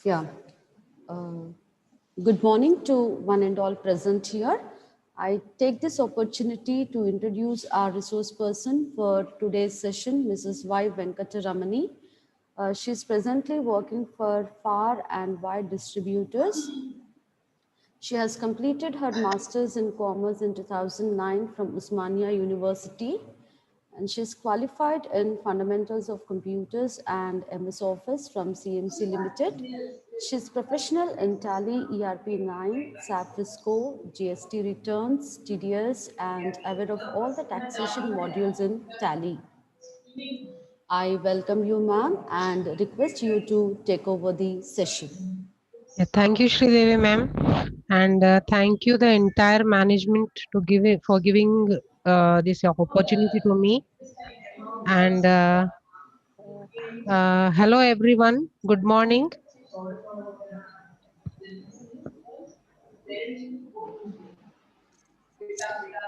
Yeah. Uh, Good morning to one and all present here. I take this opportunity to introduce our resource person for today's session, Mrs. Y. Venkataramani. She is presently working for far and wide distributors. She has completed her master's in commerce in 2009 from Usmania University, and she is qualified in fundamentals of computers and MS Office from CMC Limited. She is professional in TALLY ERP.9, SAP Fisco, GST returns, TDS, and aware of all the taxation modules in TALLY. I welcome you, ma'am, and request you to take over the session. Yeah, thank you, Sridevi ma'am, and thank you the entire management to for giving this opportunity to me. And hello everyone. Good morning.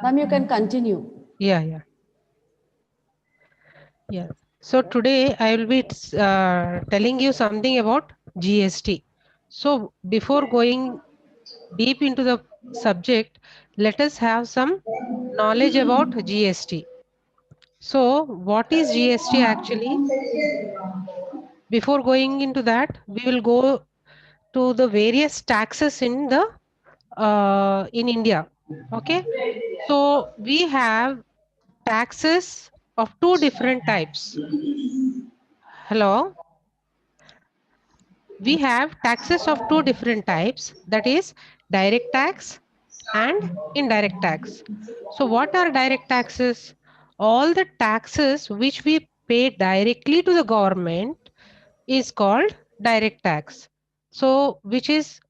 Ma'am, you can continue. Yeah. So today I will be telling you something about GST. So before going deep into the subject, let us have some knowledge about GST. So what is GST actually? Before going into that, we will go to the various taxes in the in India. Okay, so we have taxes of two different types. Hello, we have taxes of two different types, that is direct tax and indirect tax. So what are direct taxes? All the taxes which we pay directly to the government is called direct tax. So which is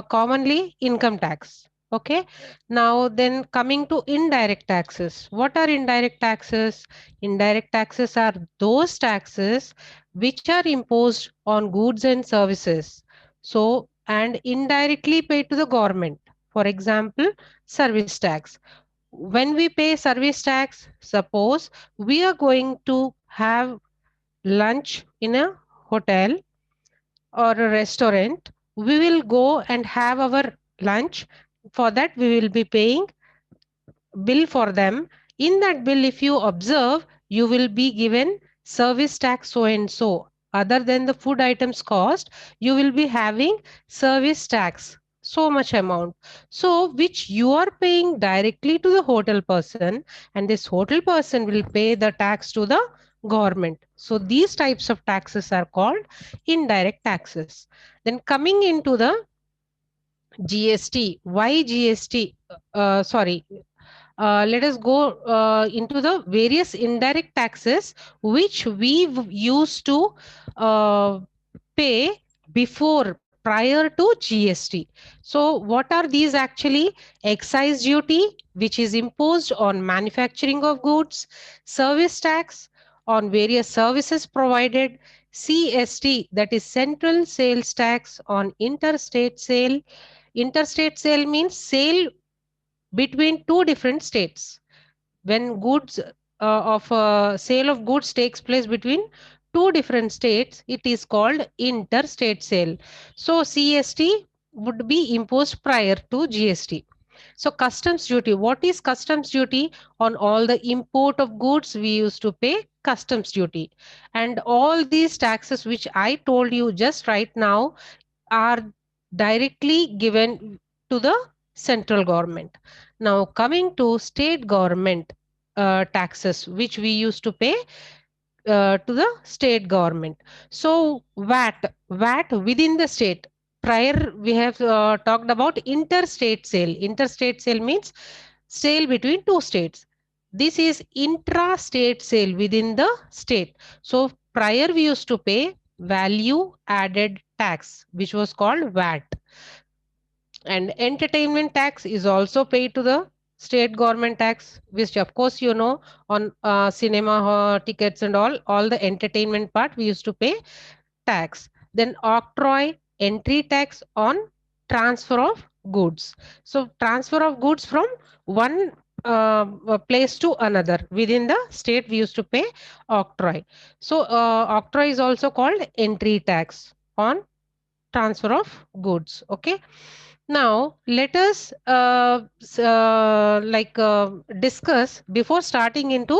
commonly income tax. Okay. Now then coming to indirect taxes. What are indirect taxes? Indirect taxes are those taxes which are imposed on goods and services. So and indirectly paid to the government. For example, service tax. When we pay service tax, suppose we are going to have lunch in a hotel or a restaurant, we will go and have our lunch. For that, we will be paying bill for them. In that bill, if you observe, you will be given service tax so and so. Other than the food items cost, you will be having service tax so much amount. So which you are paying directly to the hotel person, and this hotel person will pay the tax to the government. So these types of taxes are called indirect taxes. Then coming into the GST, why GST? Sorry, let us go into the various indirect taxes which we used to uh, pay before prior to GST. So what are these actually? Excise duty, which is imposed on manufacturing of goods, service tax on various services provided, CST, that is central sales tax on interstate sale. Interstate sale means sale between two different states. When goods of sale of goods takes place between two different states, it is called interstate sale. So CST would be imposed prior to GST. So customs duty, what is customs duty? On all the import of goods we used to pay customs duty, and all these taxes which I told you just right now are directly given to the central government. Now coming to state government taxes which we used to pay to the state government. So VAT within the state. Prior we have talked about interstate sale. Interstate sale means sale between two states. This is intra-state sale within the state. So prior we used to pay value added tax, which was called VAT. And entertainment tax is also paid to the state government tax, which of course you know, on cinema tickets and all the entertainment part we used to pay tax. Then octroi, entry tax on transfer of goods. So transfer of goods from one place to another within the state we used to pay octroi. So octroi is also called entry tax on transfer of goods. Okay. Now let us discuss before starting into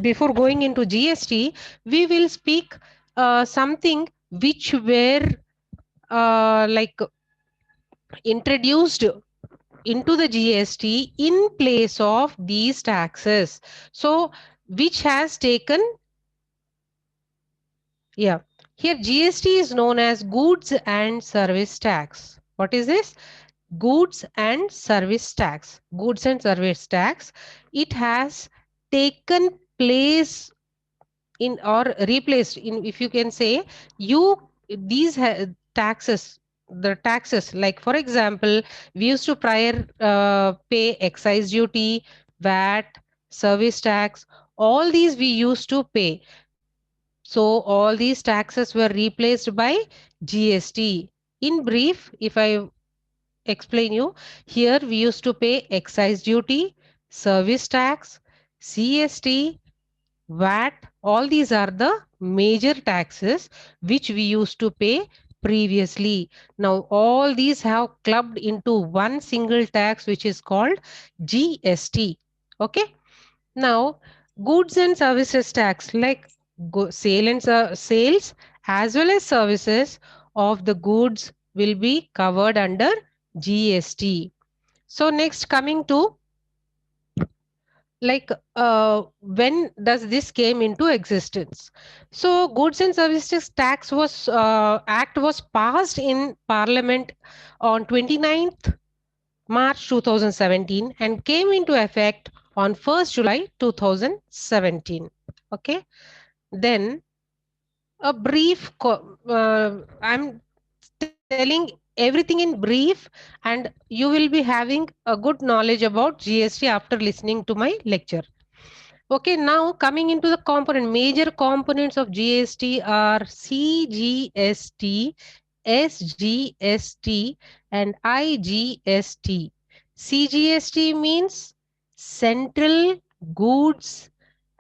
before going into GST. We will speak something which were like introduced into the GST in place of these taxes. So, which has taken, yeah, here GST is known as goods and service tax. What is this? Goods and service tax. Goods and service tax. It has taken place in or replaced in, if you can say, you these taxes, the taxes, like for example, we used to prior pay excise duty, VAT, service tax, all these we used to pay. So all these taxes were replaced by GST. In brief, if I explain you, here we used to pay excise duty, service tax, CST, VAT, all these are the major taxes which we used to pay previously. Now, all these have clubbed into one single tax which is called GST. Okay. Now, goods and services tax, like sales as well as services of the goods will be covered under GST. So, next coming to like when does this came into existence? So goods and services tax was act was passed in parliament on 29th March 2017 and came into effect on 1st July 2017. Okay, then a brief I'm telling everything in brief, and you will be having a good knowledge about GST after listening to my lecture. Okay, now coming into the component, major components of GST are CGST, SGST, and IGST. CGST means Central Goods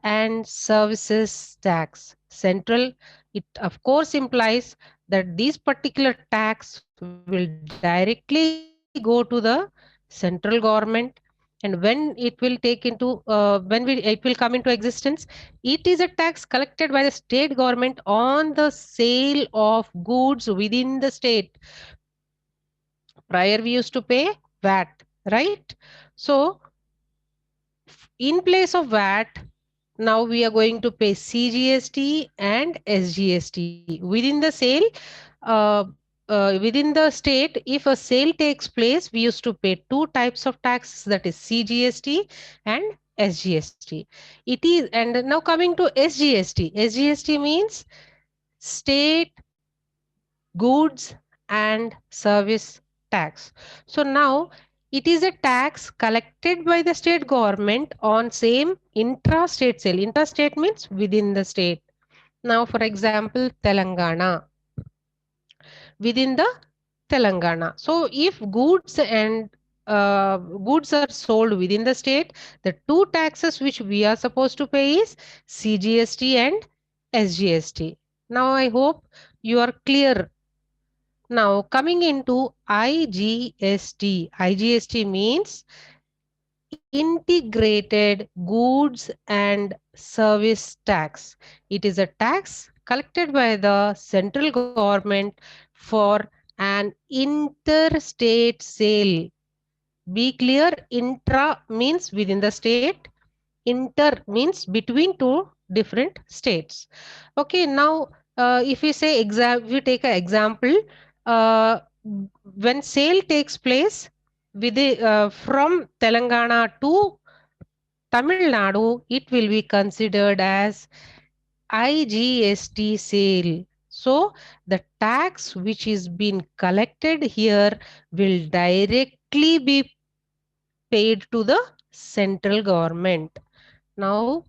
and Services Tax. Central, it of course implies that this particular tax will directly go to the central government, and when it will take into it will come into existence, it is a tax collected by the state government on the sale of goods within the state. Prior we used to pay VAT, right? So in place of VAT, now we are going to pay CGST and SGST within the sale. Uh, Within the state, if a sale takes place, we used to pay two types of taxes, that is CGST and SGST. It is, and now coming to SGST. SGST means state goods and service tax. So now it is a tax collected by the state government on same intra-state sale. Intra-state means within the state. Now, for example, Telangana, within the Telangana. So if goods are sold within the state, the two taxes which we are supposed to pay is CGST and SGST. Now I hope you are clear. Now, coming into IGST. IGST means Integrated Goods and Service Tax. It is a tax collected by the central government for an interstate sale. Be clear, intra means within the state, inter means between two different states. Okay, now if we say if we take an example, uh, when sale takes place from Telangana to Tamil Nadu, it will be considered as IGST sale. So the tax which is being collected here will directly be paid to the central government. Now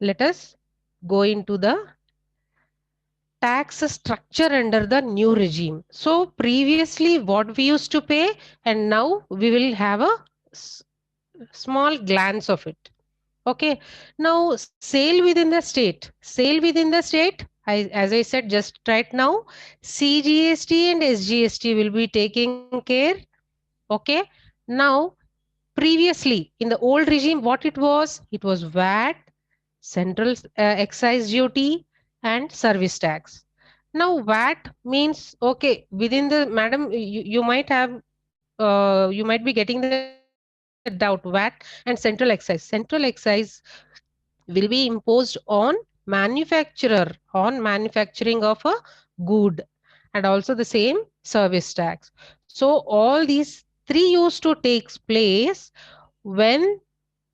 let us go into the tax structure under the new regime. So previously what we used to pay, and now we will have a small glance of it. Okay. Now sale within the state. Sale within the state. As I said just right now, CGST and SGST will be taking care. Okay. Now, previously in the old regime, what it was VAT, central excise duty, and service tax. Now, VAT means, okay, within the, madam, you might be getting the doubt, VAT and central excise. Central excise will be imposed on manufacturing of a good, and also the same service tax. So all these three used to takes place when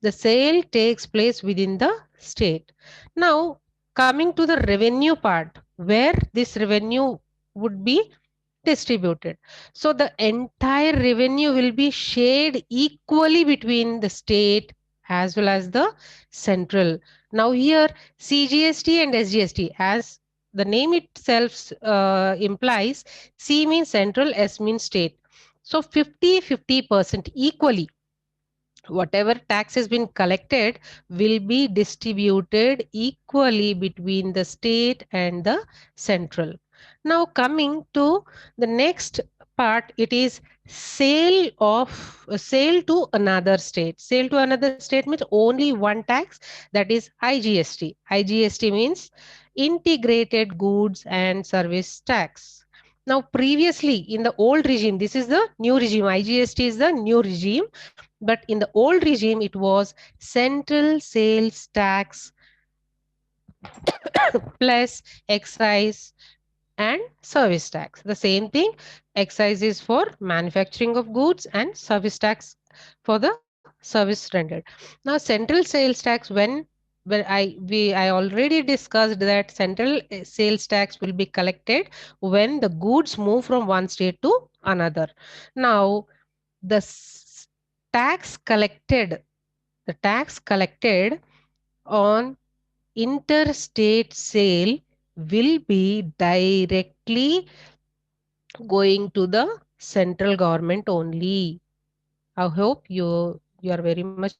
the sale takes place within the state. Now, coming to the revenue part, where this revenue would be distributed. So the entire revenue will be shared equally between the state as well as the central. Now here CGST and SGST, as the name itself implies, C means central, S means state. So 50-50% equally, whatever tax has been collected will be distributed equally between the state and the central. Now coming to the next part, it is sale to another state. Sale to another state means only one tax, that is IGST. IGST means integrated goods and service tax. Now previously in the old regime, this is the new regime, IGST is the new regime, but in the old regime, it was central sales tax plus excise and service tax. The same thing, excise is for manufacturing of goods and service tax for the service rendered. Now, central sales tax, I already discussed that central sales tax will be collected when the goods move from one state to another. Now, the tax collected, the tax collected on interstate sale will be directly going to the central government only. I hope you are very much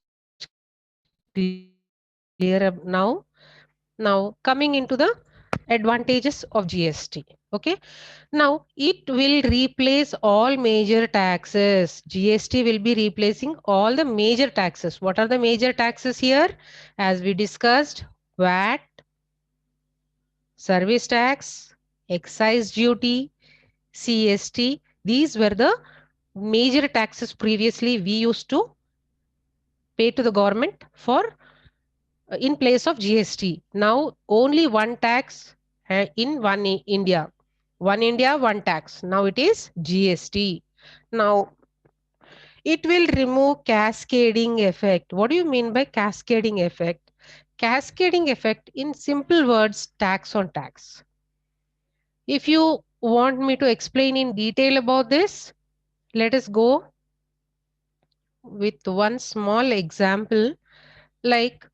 clear now. Now coming into the advantages of GST. Okay. Now it will replace all major taxes. GST will be replacing all the major taxes. What are the major taxes here? As we discussed, VAT, service tax, excise duty, CST. These were the major taxes previously we used to pay to the government for in place of GST. Now only one tax in India. One India, one tax. Now it is GST. Now it will remove cascading effect. What do you mean by cascading effect? Cascading effect, in simple words, tax on tax. If you want me to explain in detail about this, let us go with one small example. Like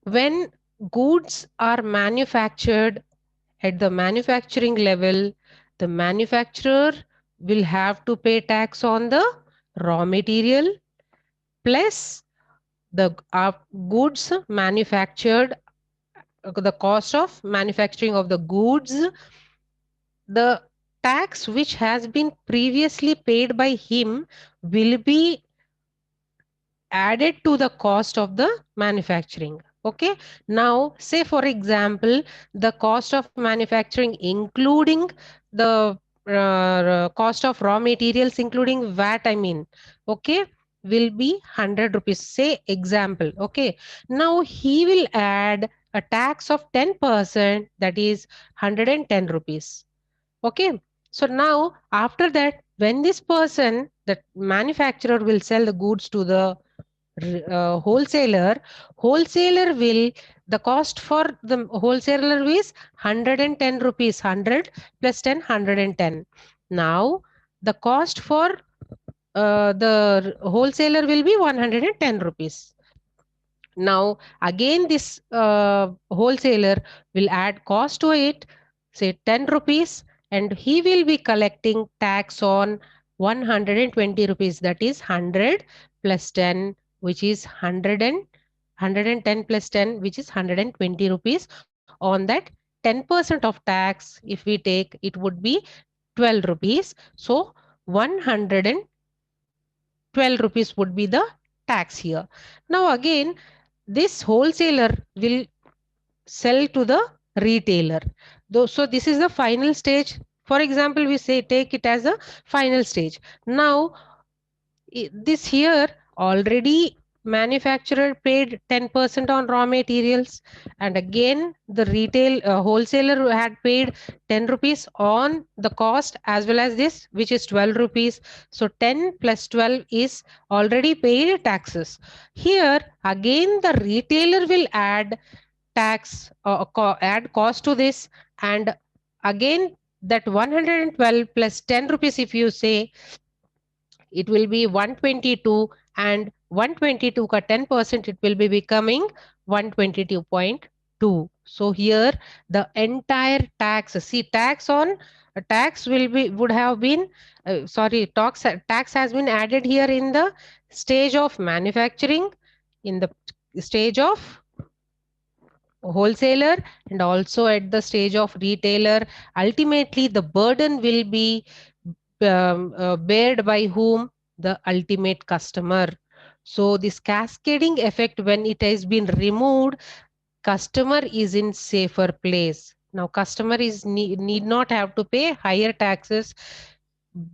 when goods are manufactured at the manufacturing level, the manufacturer will have to pay tax on the raw material plus the goods manufactured, the cost of manufacturing of the goods, the tax which has been previously paid by him will be added to the cost of the manufacturing. Okay. Now, say for example, the cost of manufacturing, including the cost of raw materials, including VAT, I mean, okay, will be 100 rupees. Say example. Okay. Now, he will add a tax of 10%, that is 110 rupees. Okay. So now, after that, when this person, the manufacturer, will sell the goods to the wholesaler will, the cost for the wholesaler is 110 rupees. 100 plus 10, 110. Now the cost for the wholesaler will be 110 rupees. Now again this wholesaler will add cost to it, say 10 rupees, and he will be collecting tax on 120 rupees, that is 100 plus 10, which is 110 plus 10, which is 120 rupees on that 10% of tax, if we take, it would be 12 rupees. So 112 rupees would be the tax here. Now again, this wholesaler will sell to the retailer. So this is the final stage. For example, we say take it as a final stage. Now this here already manufacturer paid 10% on raw materials, and again the retail wholesaler had paid 10 rupees on the cost as well as this, which is 12 rupees. So 10 plus 12 is already paid taxes. Here again the retailer will add tax, add cost to this, and again that 112 plus 10 rupees, if you say, it will be 122, and 122 ka 10%, it will be becoming 122.2. So here the entire tax, see, tax on tax will be would have been sorry, tax has been added here in the stage of manufacturing, in the stage of wholesaler, and also at the stage of retailer. Ultimately the burden will be bared by whom? The ultimate customer. So this cascading effect, when it has been removed, customer is in safer place. Now customer is need not have to pay higher taxes,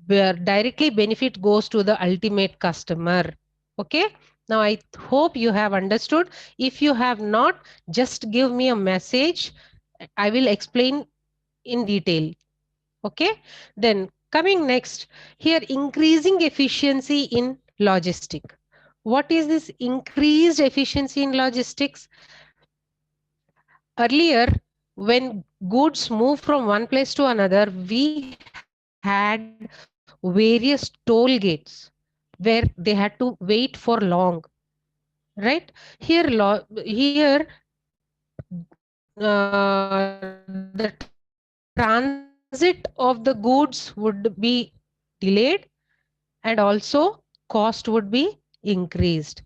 where directly benefit goes to the ultimate customer. Okay, now I hope you have understood. If you have not, just give me a message, I will explain in detail. Okay, then coming next, here increasing efficiency in logistic. What is this increased efficiency in logistics? Earlier, when goods move from one place to another, we had various toll gates where they had to wait for long, right? Here the transit of the goods would be delayed, and also cost would be increased.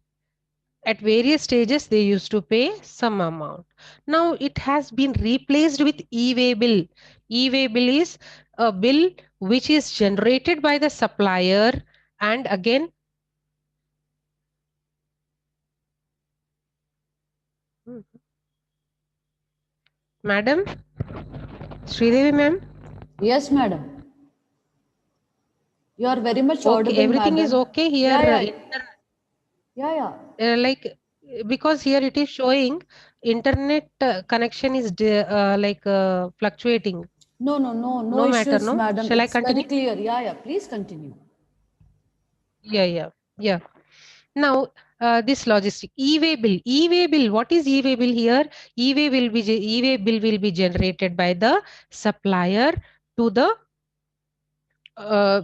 At various stages they used to pay some amount. Now it has been replaced with e-way bill. E-way bill is a bill which is generated by the supplier, and again, madam, Sridevi ma'am, Yes, madam. You are very much okay, audible, everything is madam. okay here, Yeah, yeah, yeah, yeah. like because here it is showing internet connection is fluctuating. No, no, no, no No matter, issues, no? madam. Shall I It's very continue? clear. Yeah, yeah. Please continue. Yeah, yeah, yeah. Now, this logistic e-way bill. E-way bill. What is e-way bill here? E-way bill will be generated by the supplier to the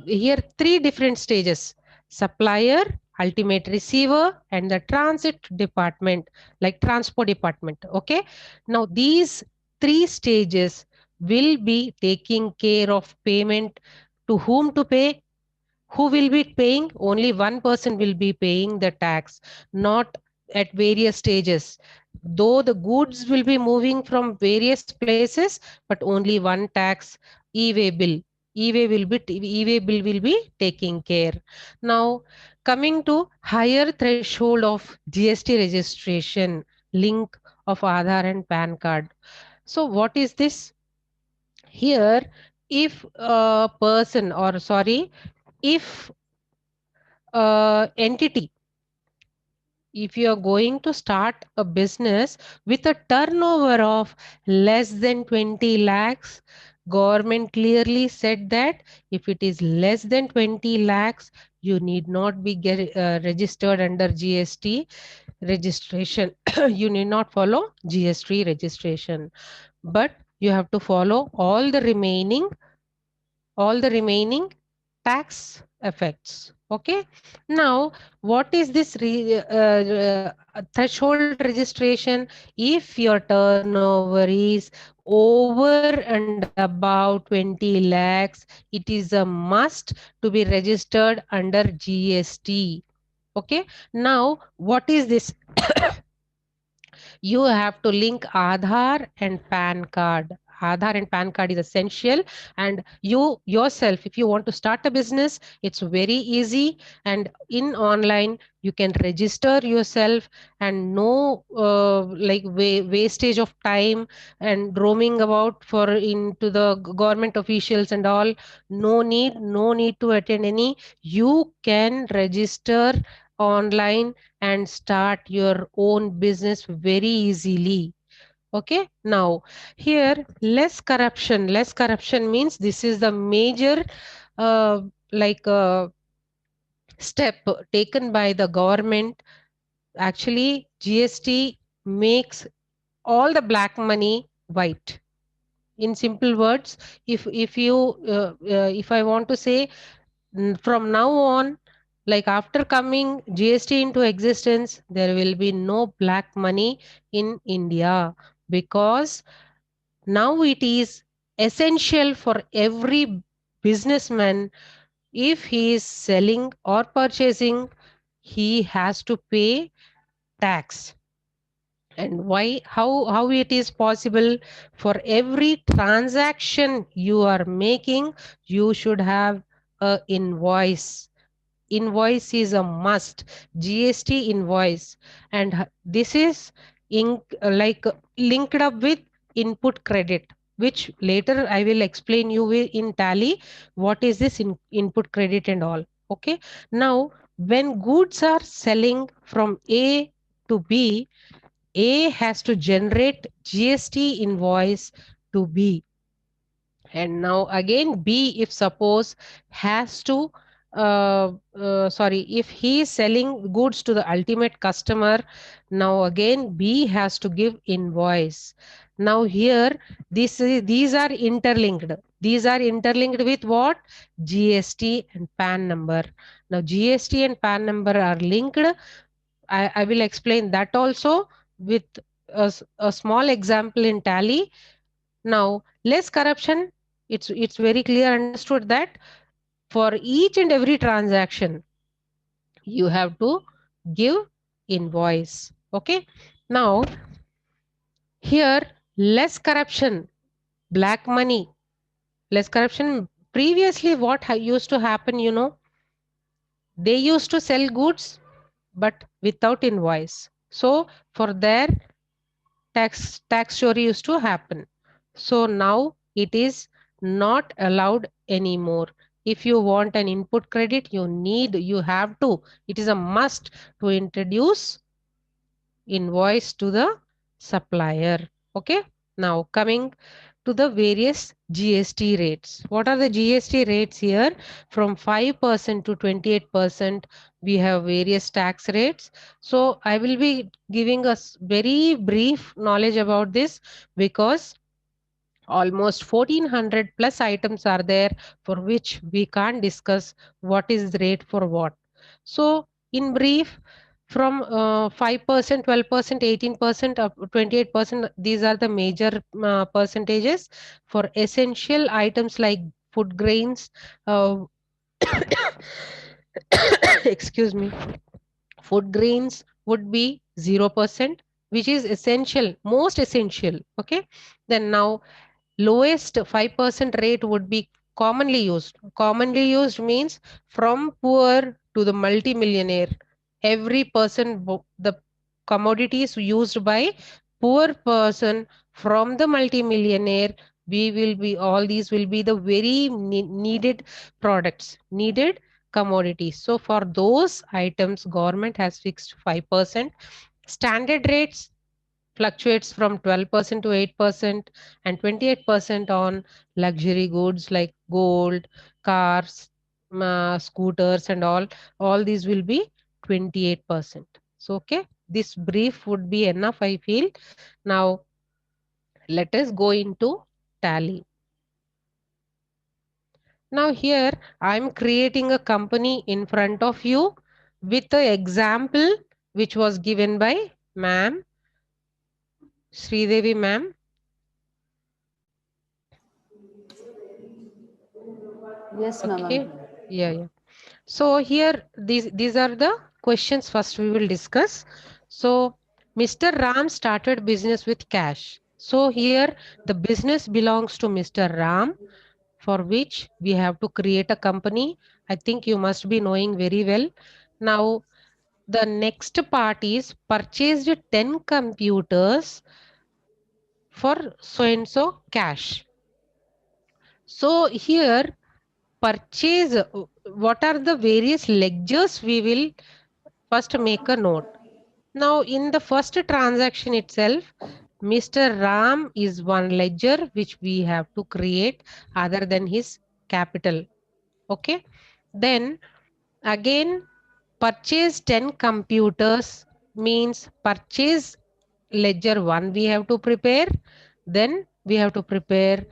here three different stages: supplier, ultimate receiver, and the transit department, like transport department. Okay. Now these three stages will be taking care of payment. To whom to pay? Who will be paying? Only one person will be paying the tax, not at various stages. Though the goods will be moving from various places, but only one tax, e-way bill. E-way bill will be taking care. Now, coming to higher threshold of GST registration, link of Aadhaar and PAN card. So, what is this? Here, if a person, or sorry, if entity, if you are going to start a business with a turnover of less than 20 lakhs, government clearly said that if it is less than 20 lakhs, you need not be registered under GST registration. You need not follow GST registration, but you have to follow all the remaining tax effects. Okay. Now, what is this threshold registration? If your turnover is over and about 20 lakhs, it is a must to be registered under GST. Okay. Now, what is this? You have to link Aadhaar and PAN card. Aadhaar and PAN card is essential. And you yourself, if you want to start a business, it's very easy. And in online, you can register yourself, and no wastage of time and roaming about for into the government officials and all. No need to attend any. You can register online and start your own business very easily. Okay, now here less corruption means this is the major uh, like uh, step taken by the government. Actually, GST makes all the black money white. In simple words, if I want to say, from now on, like after coming GST into existence, there will be no black money in India, because now it is essential for every businessman. If he is selling or purchasing, he has to pay tax. And why, how it is possible? For every transaction you are making, you should have a invoice is a must. GST invoice. And this is linked up with input credit, which later I will explain you in Tally what is this input credit and all. Okay, now when goods are selling from A to B, A has to generate GST invoice to B. And now again, B, if suppose has to, if he is selling goods to the ultimate customer, now again, B has to give invoice. Now here, these are interlinked. These are interlinked with what? GST and PAN number. Now GST and PAN number are linked. I will explain that also with a small example in Tally. Now, less corruption, it's very clear understood that for each and every transaction, you have to give invoice. Okay. Now, here, less corruption, black money, less corruption. Previously, what used to happen, they used to sell goods, but without invoice. So, for their tax story used to happen. So now it is not allowed anymore. If you want an input credit, you have to, it is a must to introduce invoice to the supplier. Okay. Now coming to the various GST rates. What are the GST rates here? From 5% to 28%, we have various tax rates. So I will be giving us very brief knowledge about this, because almost 1400 plus items are there for which we can't discuss what is the rate for what. So in brief, from 5%, 12%, 18%, up to 28%, these are the major percentages. For essential items like food grains, uh, excuse me, food grains would be 0%, which is essential, most essential. Okay. Then now, lowest 5% rate would be commonly used. Commonly used means from poor to the multimillionaire. Every person, the commodities used by poor person from the multimillionaire, we will be, all these will be the very needed products, needed commodities. So for those items, government has fixed 5%. Standard rates fluctuates from 12% to 8% and 28% on luxury goods like gold, cars, scooters and all these will be 28%. So okay, this brief would be enough, I feel. Now let us go into Tally. Now here I'm creating a company in front of you with the example which was given by ma'am Sridevi ma'am. Yes, ma'am. I'm Okay. here. Yeah, yeah. So here these are the questions first we will discuss. So Mr. Ram started business with cash. So here the business belongs to Mr. Ram, for which we have to create a company. I think you must be knowing very well. Now, the next part is purchased 10 computers for so and so cash. So here purchase, what are the various ledgers we will first make a note. Now in the first transaction itself, Mr. Ram is one ledger which we have to create other than his capital. Okay. Then again, purchase 10 computers means purchase ledger 1 we have to prepare. Then we have to prepare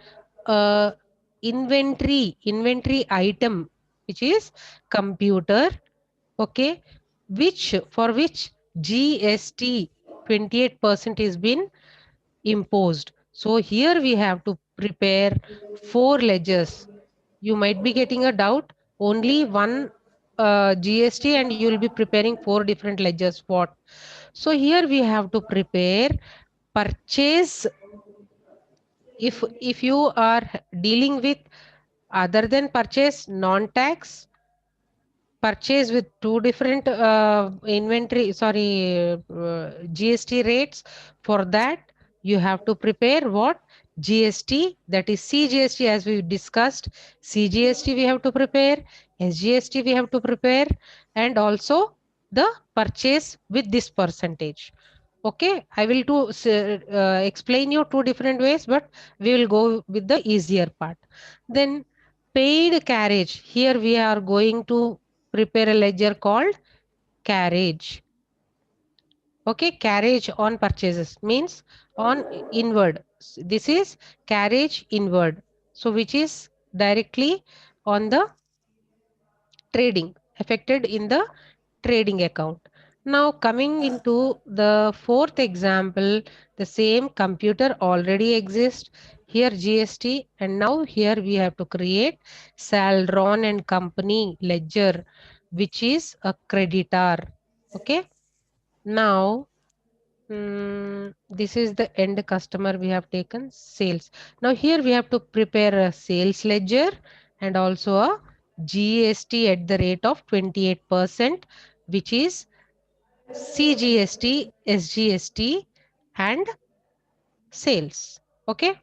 a inventory item which is computer. Okay, which for which GST 28% is been imposed. So here we have to prepare 4 ledgers. You might be getting a doubt, only one GST and you will be preparing 4 different ledgers. What? So here we have to prepare purchase. If you are dealing with other than purchase non-tax, purchase with 2 different inventory, sorry, GST rates. For that you have to prepare what? GST, that is CGST, as we discussed. CGST we have to prepare, SGST we have to prepare, and also the purchase with this percentage. Okay, I will explain you 2 different ways, but we will go with the easier part. Then paid carriage. Here we are going to prepare a ledger called carriage. Okay, carriage on purchases means on inward. This is carriage inward. So which is directly on the trading, affected in the trading account. Now coming into the fourth example, the same computer already exists. Here GST, and now here we have to create Salron and Company ledger, which is a creditor. Okay. Now this is the end customer we have taken sales. Now here we have to prepare a sales ledger and also a GST at the rate of 28%, which is CGST, SGST, and sales. Okay.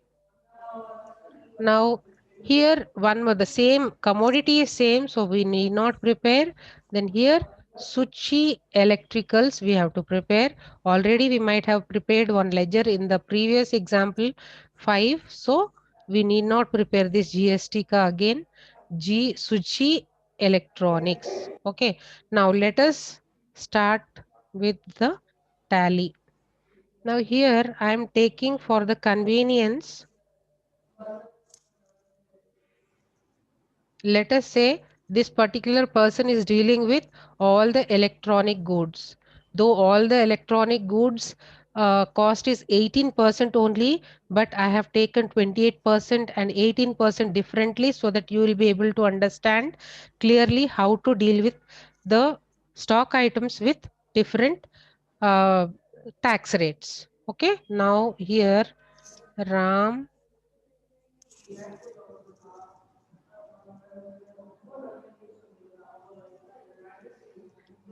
Now here one more, the same commodity is same, so we need not prepare. Then here Suchi electricals we have to prepare. Already we might have prepared one ledger in the previous example 5. So we need not prepare this GST ka again. G Suchi electronics. Okay. Now let us start with the tally. Now here I am taking for the convenience, let us say this particular person is dealing with all the electronic goods. Though all the electronic goods cost is 18% only, but I have taken 28% and 18% differently so that you will be able to understand clearly how to deal with the stock items with different uh, tax rates. Okay, now here Ram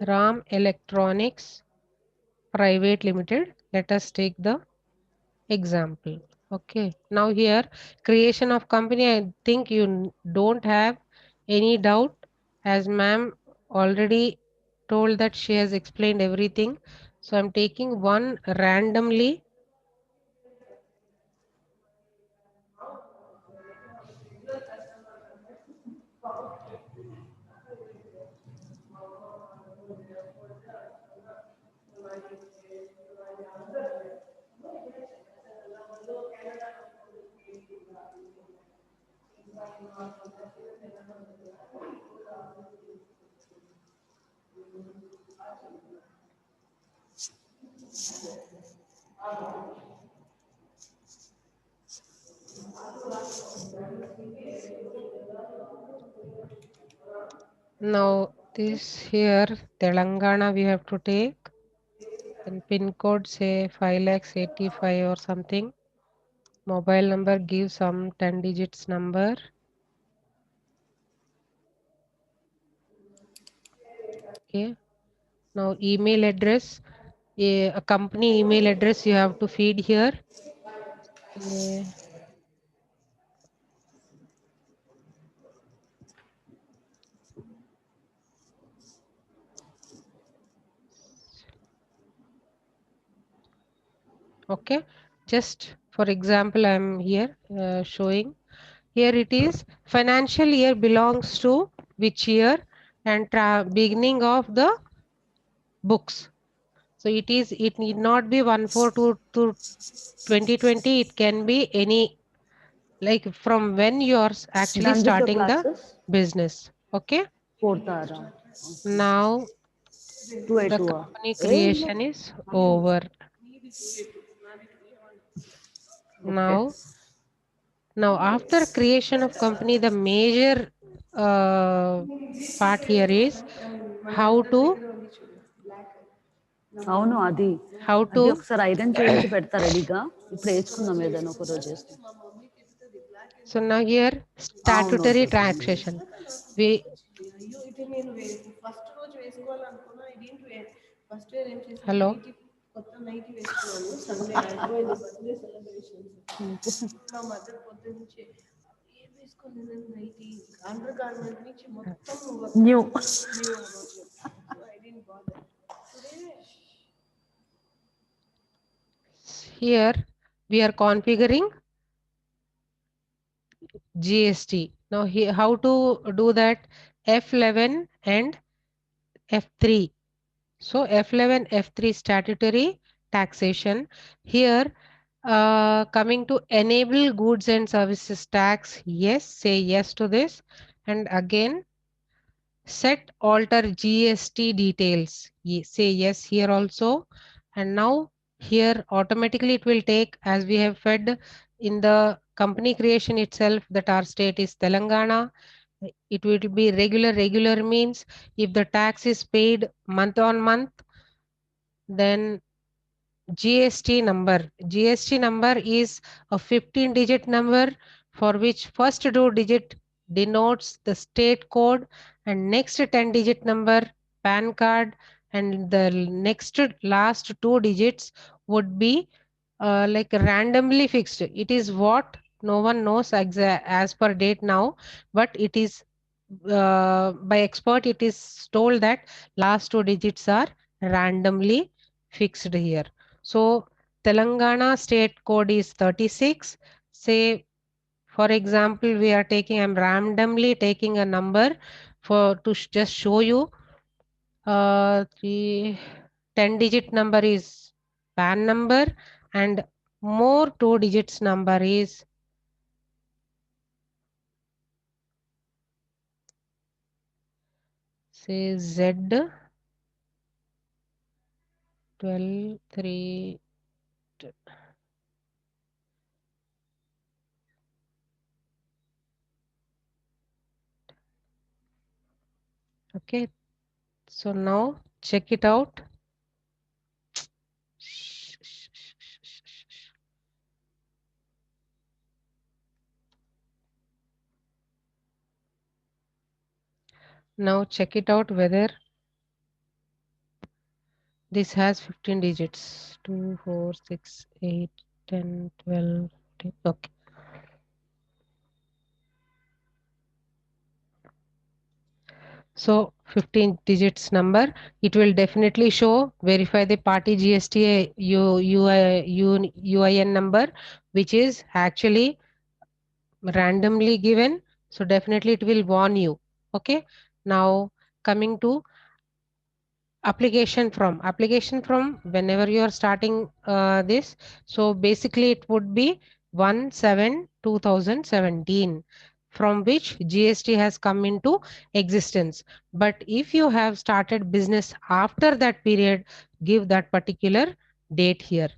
Ram Electronics Private Limited. Let us take the example. Okay. Now here creation of company. I think you don't have any doubt, as ma'am already told that she has explained everything. So I'm taking one randomly. Now this here Telangana we have to take, and pin code say 5 lakhs 85 or something. Mobile number, give some 10 digits number. Okay. Now email address, a company email address you have to feed here. Okay. Okay. Just for example, I'm here showing. Here it is. Financial year belongs to which year and beginning of the books. So it need not be 1 4 to 2020. It can be any, like from when you're actually Done with your starting the classes? business. Okay. Fourth around. Now Two eight the two. company creation is over. Okay. Now, now after creation of company, the major uh, part here is how to అవును అది how అది to ఒకసారి iron చేయించి పెడతా రెడీగా ఇప్పుడు వేసుకుందాం ఏదైనా ఒక రోజు వేసుకుందాం. so now here అవును statutory వద్దు. taxation. We hello. New Here we are configuring GST. Now here how to do that? F11 and F3. So F11, F3 statutory taxation. Here coming to enable goods and services tax. Yes, say yes to this. And again set alter GST details. Say yes here also. And now here automatically it will take, as we have fed in the company creation itself, that our state is Telangana. It will be regular. Regular means if the tax is paid month on month, then GST number. GST number is a 15-digit number for which first two digit denotes the state code and next 10-digit number PAN card and the next last two digits would be like randomly fixed. It is what no one knows as per date now, but it is by expert it is told that last two digits are randomly fixed here. So Telangana state code is 36. Say, for example, we are taking, I'm randomly taking a number for to just show you. The 10-digit number is PAN number and more two digits number is say Z 12 3. Okay, so now check it out. Now check it out whether this has 15 digits. 2, 4, 6, 8, 10, 12. 14. Okay. So 15 digits number, it will definitely show verify the party GST UIN number, which is actually randomly given. So definitely it will warn you. Okay. Now coming to application from whenever you are starting this. So basically it would be 1/7/2017 from which GST has come into existence. But if you have started business after that period, give that particular date here.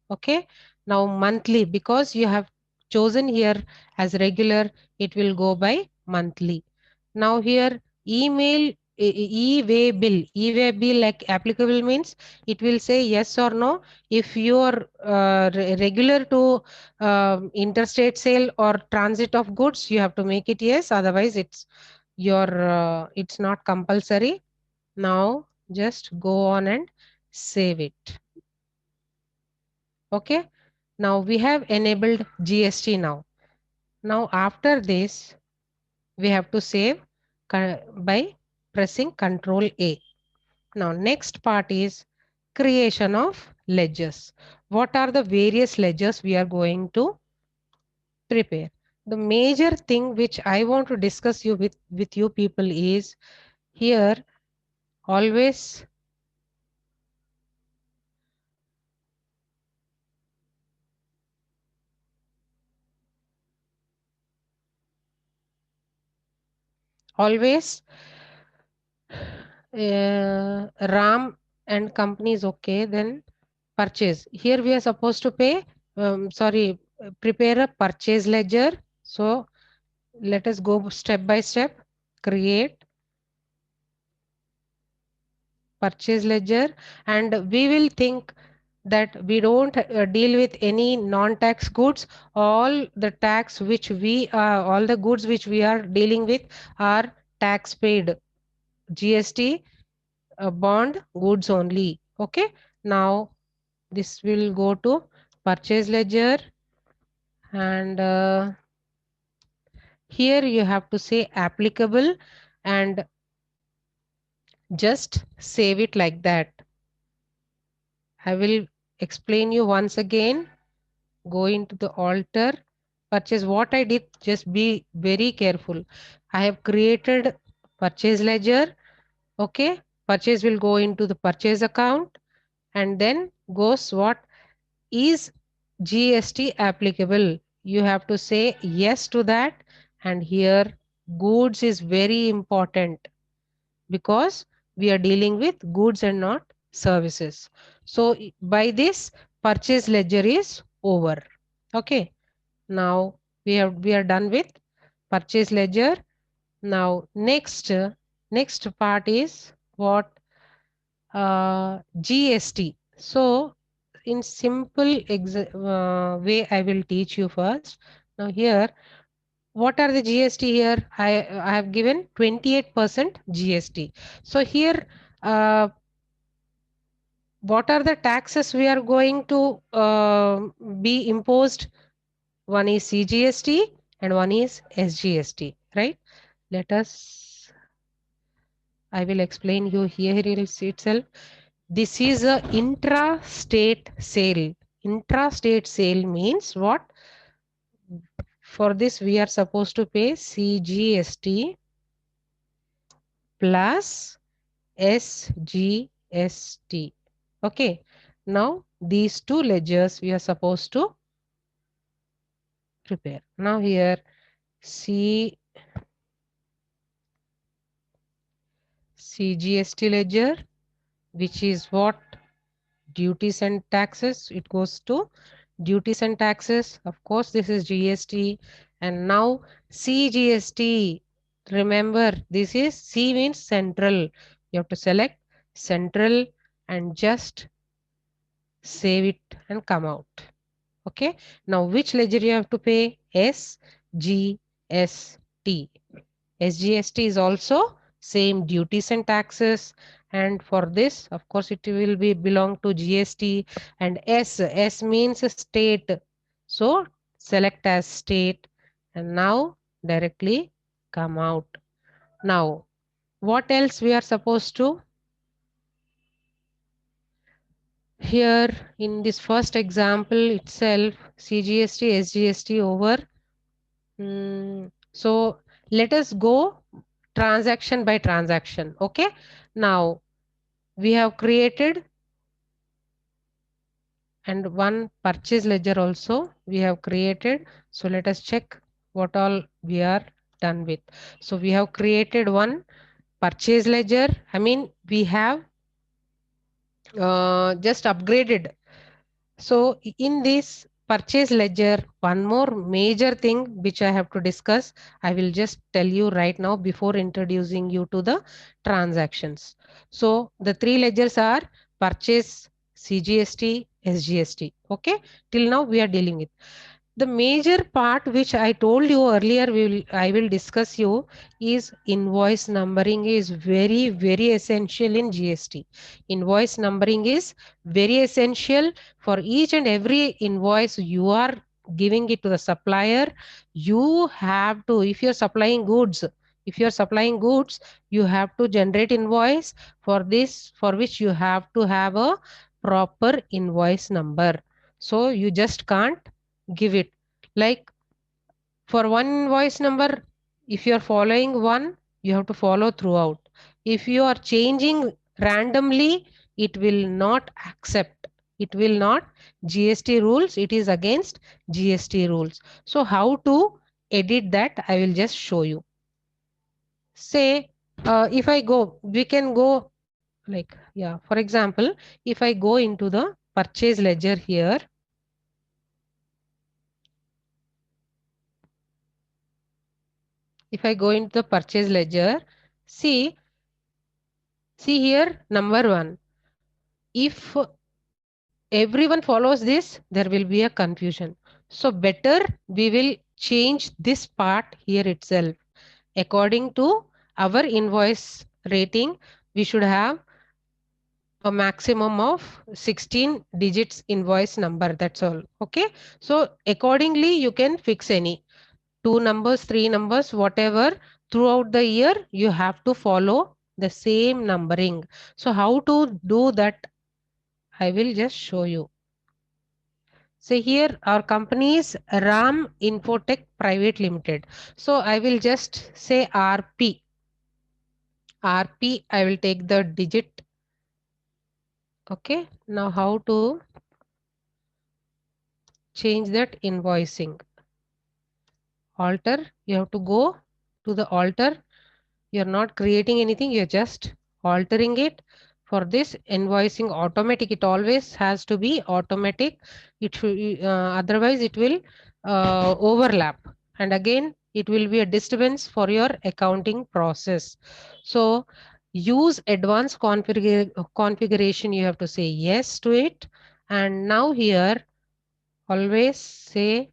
Okay. Now monthly, because you have chosen here as regular, it will go by monthly. Now here email e-way bill. E-way bill like applicable means it will say yes or no. If you are regular to interstate sale or transit of goods, you have to make it yes, otherwise it's not compulsory. Now just go on and save it. Okay, now we have enabled GST. Now after this we have to save by pressing Control A. Now, next part is creation of ledgers. What are the various ledgers we are going to prepare? The major thing which I want to discuss with you people is here always always Ram and company is okay, then purchase. Here we are supposed to pay, prepare a purchase ledger. So let us go step by step. Create purchase ledger, and we will think that we don't deal with any non-tax goods. All the tax which all the goods which we are dealing with are tax paid, GST bond goods only. Okay, now this will go to purchase ledger, and here you have to say applicable and just save it like that. I will explain you once again. Go into the altar, purchase. What I did, just be very careful. I have created purchase ledger. Okay, purchase will go into the purchase account, and then goes what is GST applicable. You have to say yes to that, and here goods is very important because we are dealing with goods and not services. So by this purchase ledger is over. Okay, now we are done with purchase ledger. Now next part is what GST. So in simple way I will teach you first. Now here what are the GST here? I have given 28% GST. So here, what are the taxes we are going to be imposed? One is CGST and one is SGST, right? Let us, I will explain you here itself. This is a intra-state sale. Intra-state sale means what? For this, we are supposed to pay CGST plus SGST. Okay. Now, these two ledgers we are supposed to prepare. Now, here CGST ledger, which is what? Duties and taxes. It goes to duties and taxes. Of course, this is GST. And now CGST. Remember, this is C means central. You have to select central and just save it and come out. Okay. Now, which ledger you have to pay? SGST. SGST is also same duties and taxes. And for this, of course, it will be belong to GST. And S means state. So select as state, and now directly come out. Now, what else we are supposed to? Here in this first example itself, CGST, SGST over. So let us go transaction by transaction. Okay. Now we have created and one purchase ledger also we have created. So let us check what all we are done with. So we have created one purchase ledger. I mean, we have just upgraded. So in this purchase ledger, one more major thing which I have to discuss, I will just tell you right now before introducing you to the transactions. So the three ledgers are purchase, CGST, SGST. Okay, till now we are dealing with. The major part which I told you earlier, I will discuss you is invoice numbering is very, very essential in GST. Invoice numbering is very essential for each and every invoice you are giving it to the supplier. You have to, if you're supplying goods, you have to generate invoice for this, for which you have to have a proper invoice number. So you just can't give it like for one invoice number. If you are following one, you have to follow throughout. If you are changing randomly, it will not accept, it will not. GST rules, it is against GST rules. So how to edit that, I will just show you. Say if I go, we can go like, yeah, for example, if I go into the purchase ledger here, if I go into the purchase ledger, see, see here, number one, if everyone follows this, there will be a confusion. So better we will change this part here itself. According to our invoice rating, we should have a maximum of 16 digits invoice number. That's all. Okay. So accordingly, you can fix any two numbers, three numbers, whatever. Throughout the year, you have to follow the same numbering. So how to do that, I will just show you. So here our company is Ram Infotech Private Limited. So I will just say RP. RP, I will take the digit. Okay. Now how to change that invoicing? Alter. You have to go to the alter. You're not creating anything, you're just altering it. For this invoicing automatic, it always has to be automatic. It should, otherwise it will overlap, and again it will be a disturbance for your accounting process. So use advanced configuration, you have to say yes to it. And now here always say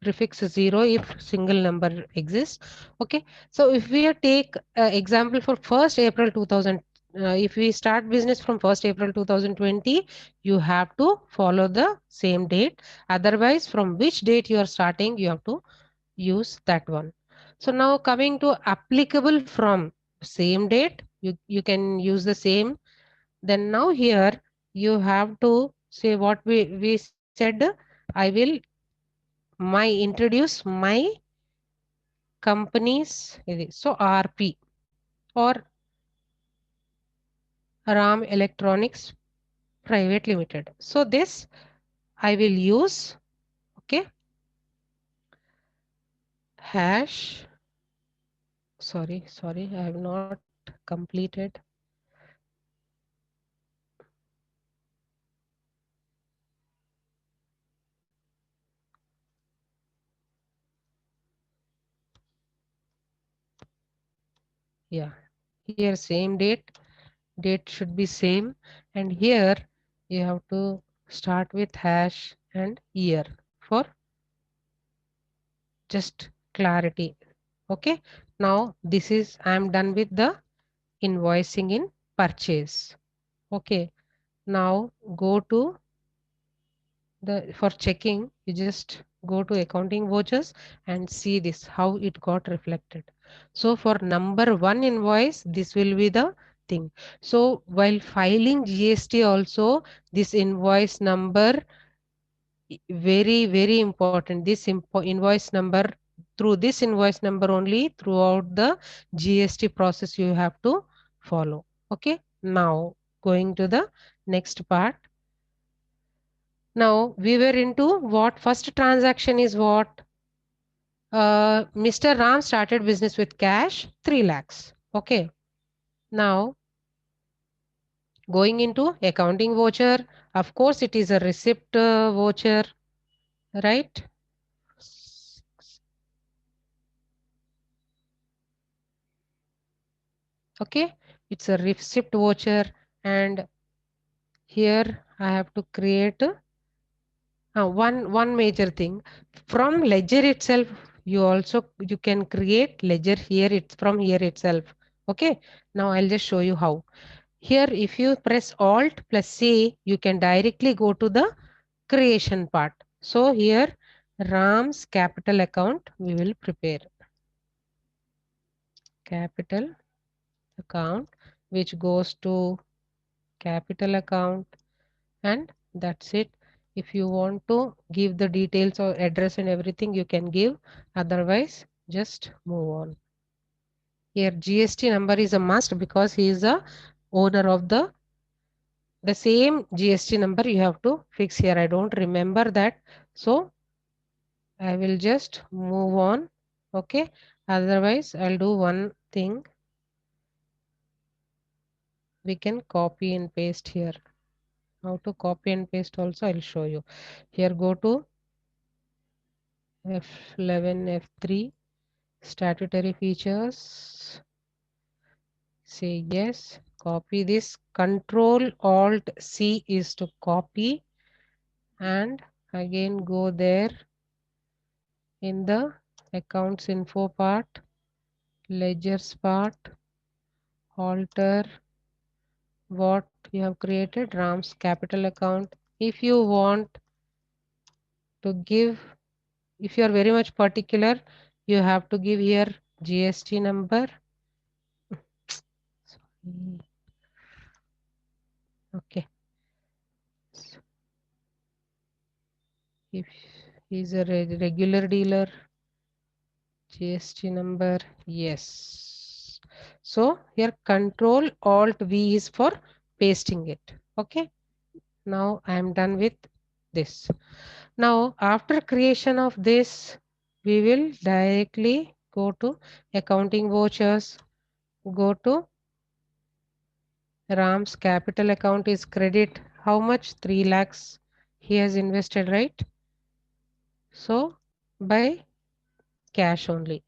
prefix 0 if single number exists. Okay, so if we take example for 1st April 2000, if we start business from 1st April 2020, you have to follow the same date. Otherwise, from which date you are starting, you have to use that one. So now coming to applicable from same date, you can use the same. Then now here you have to say what we said. I will introduce my companies. So RP or Ram Electronics Private Limited. So this I will use. Okay, hash. Sorry, I have not completed. Yeah, here same date. Date should be same, and here you have to start with hash and year for just clarity. Okay, now this is, I am done with the invoicing in purchase. Okay, now go to the, for checking, you just go to accounting vouchers and see this how it got reflected. So for number one invoice, this will be the thing. So while filing GST also, this invoice number very, very important. This invoice number, through this invoice number only throughout the GST process you have to follow. Okay, now going to the next part. Now we were into what? First transaction is what? Mr. Ram started business with cash 3 lakhs. Okay. Now going into accounting voucher. Of course, it is a receipt voucher. right? Okay, it's a receipt voucher, and here I have to create one major thing from ledger itself. You can create ledger here. It's from here itself. Okay, now I'll just show you how. Here, if you press Alt plus C, you can directly go to the creation part. So here, Ram's capital account we will prepare. Capital account, which goes to capital account, and that's it. If you want to give the details or address and everything, you can give. Otherwise, just move on. Here, GST number is a must because he is the owner of the same GST number you have to fix here. I don't remember that. So I will just move on. Okay. Otherwise, I'll do one thing. We can copy and paste here. How to copy and paste also I'll show you. Here, go to F11, F3, statutory features. Say yes. Copy this. Control Alt C is to copy, and again go there in the accounts info part, ledgers part, alter what you have created, Ram's capital account. If you want to give, if you are very much particular, you have to give here GST number. Okay. If he's a regular dealer, GST number, yes. So here Control Alt V is for pasting it. Okay. Now I am done with this. Now after creation of this, we will directly go to accounting vouchers, go to Ram's capital account is credit. How much? 3 lakhs he has invested, right? So by cash only.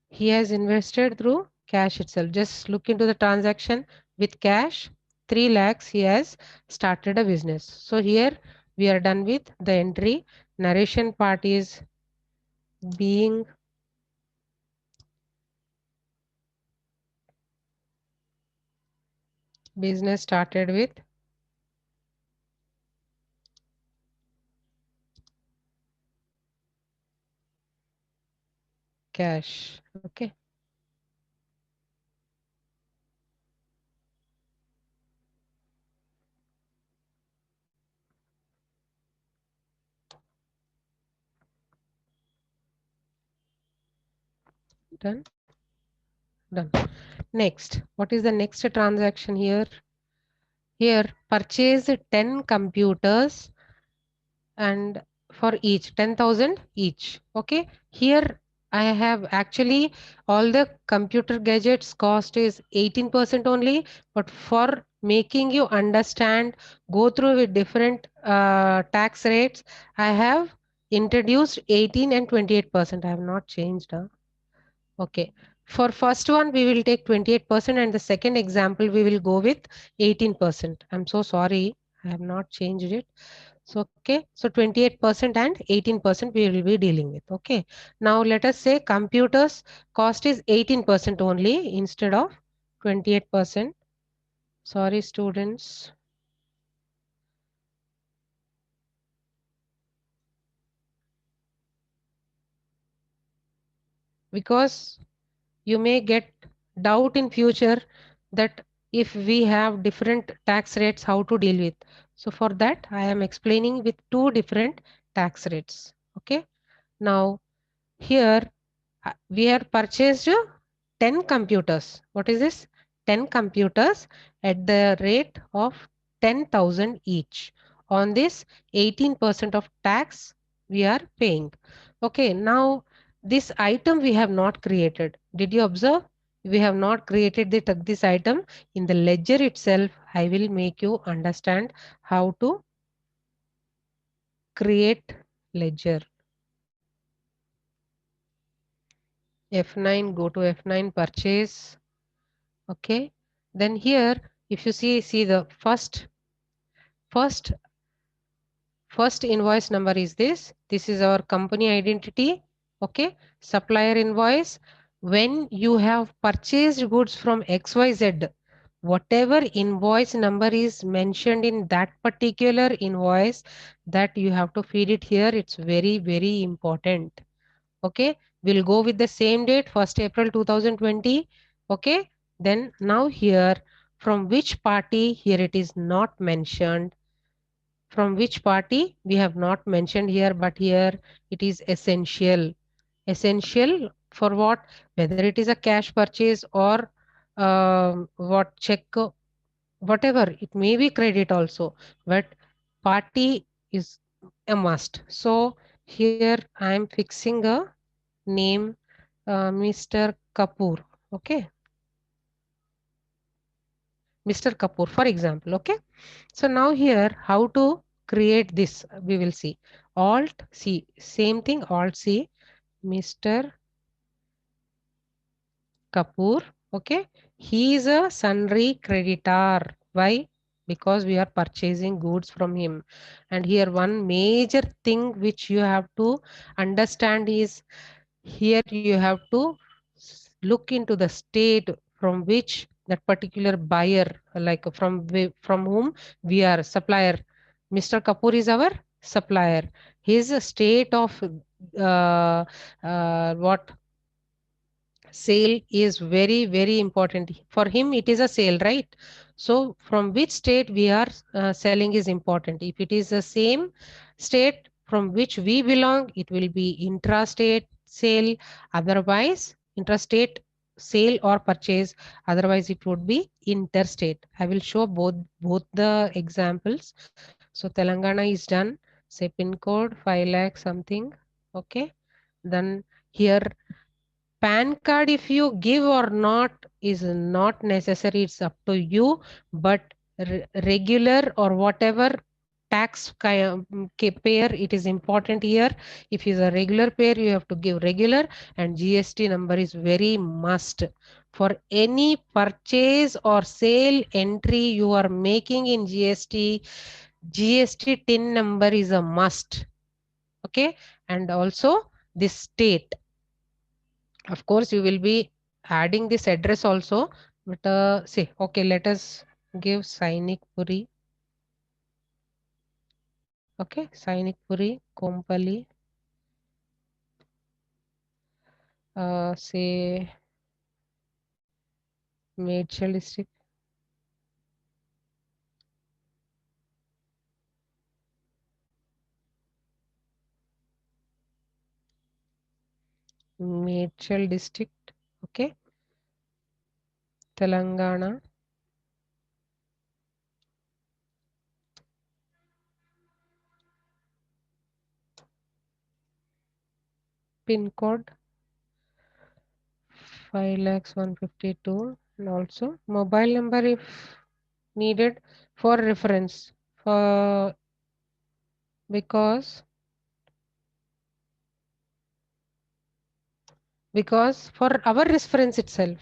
He has invested through cash itself. Just look into the transaction with cash. 3 lakhs he has started a business. So here we are done with the entry. Narration part is being business started with cash. Okay. Done. Done. Next, what is the next transaction here? Here, purchase 10 computers and for each 10,000 each. Okay. Here I have actually all the computer gadgets cost is 18% only, but for making you understand, go through with different tax rates, I have introduced 18 and 28%. I have not changed. Okay. For first one, we will take 28%, and the second example, we will go with 18%. I'm so sorry. I have not changed it. So, okay. So 28% and 18% we will be dealing with. Okay. Now let us say computers cost is 18% only instead of 28%. Sorry, students. Because you may get doubt in future that if we have different tax rates, how to deal with. So for that, I am explaining with two different tax rates. Okay. Now here we have purchased 10 computers. What is this? 10 computers at the rate of 10,000 each. On this, 18% of tax we are paying. Okay, now this item we have not created. Did you observe? We have not created this item. In the ledger itself, I will make you understand how to create ledger. F9, go to F9 purchase. Okay. Then here, if you see the first first invoice number is this. This is our company identity. Okay. Supplier invoice. When you have purchased goods from XYZ, whatever invoice number is mentioned in that particular invoice, that you have to feed it here. It's very, very important. Okay. We'll go with the same date, 1st April 2020. Okay. Then now here, from which party, here it is not mentioned. From which party we have not mentioned here, but here it is essential. Essential for what? Whether it is a cash purchase or what check, whatever it may be, credit also, but party is a must. So here I am fixing a name, Mr. Kapoor. Okay, Mr. Kapoor, for example. Okay. So now here, how to create this, we will see. Alt C, same thing, Alt C, Mr. Kapoor. Okay. He is a sundry creditor. Why? Because we are purchasing goods from him. And here one major thing which you have to understand is, here you have to look into the state from which that particular buyer, like from whom we are supplier. Mr. Kapoor is our supplier. His state of what sale is very, very important. For him it is a sale, right? So from which state we are selling is important. If it is the same state from which we belong, it will be intrastate sale. Otherwise, intrastate sale or purchase, otherwise it would be interstate. I will show both the examples. So Telangana is done. Say pin code 5 lakh something. Okay. Then here PAN card, if you give or not, is not necessary. It's up to you. But regular or whatever payer, it is important here. If he's a regular payer, you have to give regular, and GST number is very must. For any purchase or sale entry you are making in GST, GST TIN number is a must. Okay. And also this state. Of course, you will be adding this address also, but say, okay, let us give Sainik Puri. Okay, Sainik Puri, Kompally, say Medchal district. Medchal district, okay, Telangana. Pin code 5 lakhs 152, and also mobile number if needed for reference, for because for our reference itself.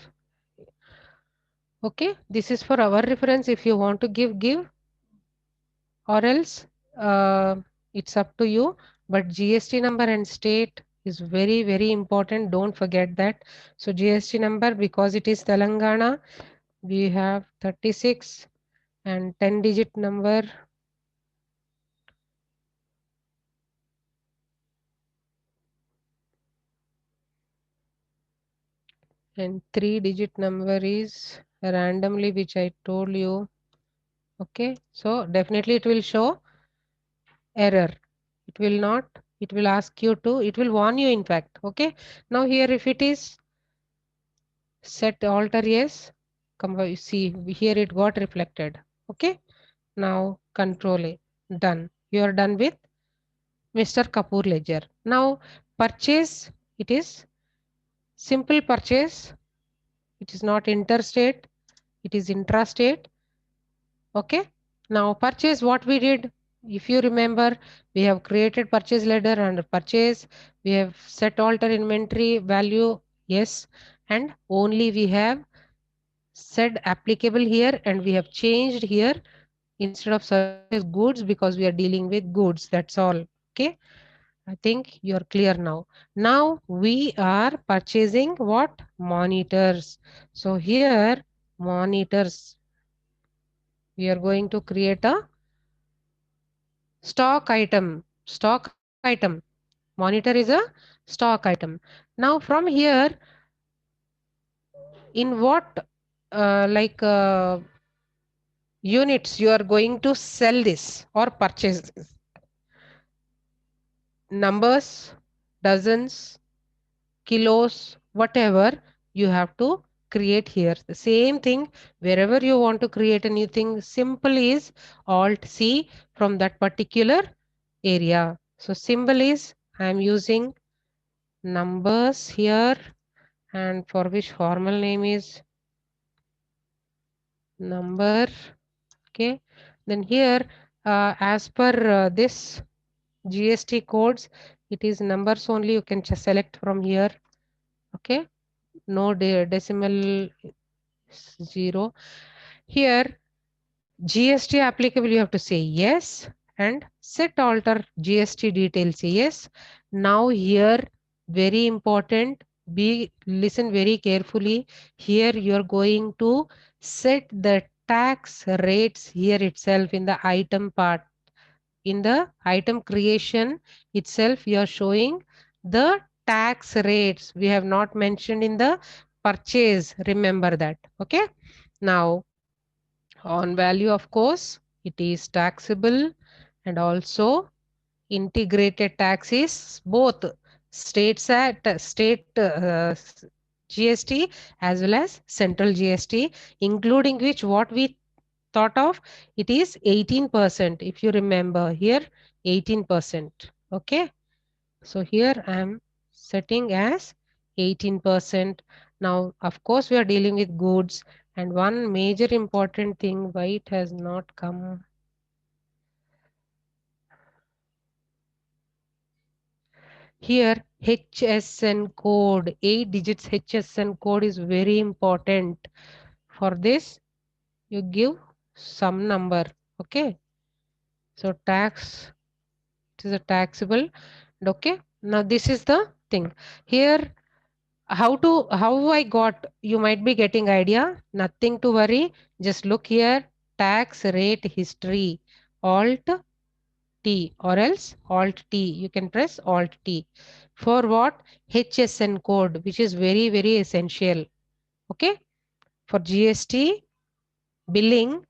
Okay, this is for our reference. If you want to give, or else it's up to you. But GST number and state is very, very important. Don't forget that. So GST number, because it is Telangana, we have 36 and 10-digit number. And 3-digit number is randomly, which I told you. Okay, so definitely it will show error. It will not, it will ask you to, it will warn you in fact. Okay, now here if it is set alter yes, come see here it got reflected. Okay, now control A, done. You are done with Mr. Kapoor ledger. Now purchase, it is simple purchase. It is not interstate, it is intrastate. Okay, now purchase, what we did, If you remember, we have created purchase ledger under purchase. We have set alter inventory value, yes, and only we have said applicable here, and we have changed here instead of services goods because we are dealing with goods. That's all. Okay. I think you're clear now. Now we are purchasing what? Monitors. So here, monitors, we are going to create a stock item. Stock item. Monitor is a stock item. Now from here, in what units you are going to sell this or purchase this? Numbers, dozens, kilos, whatever you have to create here. The same thing wherever you want to create a new thing, simple is Alt C from that particular area. So symbol is I am using numbers here, and for which formal name is number. Okay. Then here, as per this GST codes, it is numbers only. You can just select from here. Okay. No decimal zero. Here, GST applicable, you have to say yes, and set alter GST details. Yes. Now here, very important, be listen very carefully. Here you are going to set the tax rates here itself in the item part. In the item creation itself, you are showing the tax rates. We have not mentioned in the purchase. Remember that. Okay. Now, on value, of course, it is taxable, and also integrated tax is both state GST as well as central GST, including which what we thought of, it is 18%. If you remember here, 18%. Okay. So here I am setting as 18%. Now, of course, we are dealing with goods, and one major important thing, why it has not come here, HSN code, 8 digits HSN code is very important. For this, you give some number. Okay. So tax, it is a taxable. Okay. Now this is the thing. Here, how I got, you might be getting idea. Nothing to worry. Just look here, tax rate history. Alt T or else Alt T. You can press Alt T. For what? HSN code, which is very, very essential. Okay. For GST billing,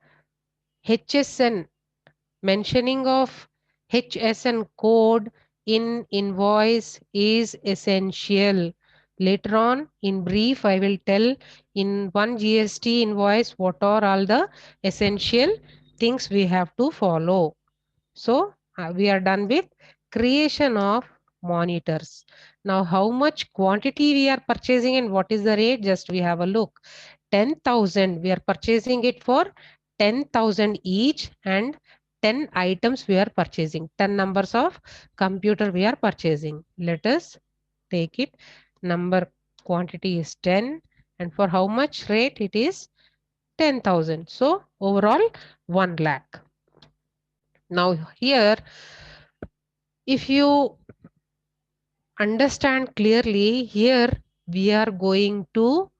HSN, mentioning of HSN code in invoice is essential. Later on, in brief, I will tell in one GST invoice what are all the essential things we have to follow. So we are done with creation of monitors. Now, how much quantity we are purchasing and what is the rate? Just we have a look. 10,000, we are purchasing it for 10,000 each, and 10 items we are purchasing. 10 numbers of computer we are purchasing. Let us take it. Number quantity is 10, and for how much rate it is 10,000. So overall 1 lakh. Now here, if you understand clearly, here we are going to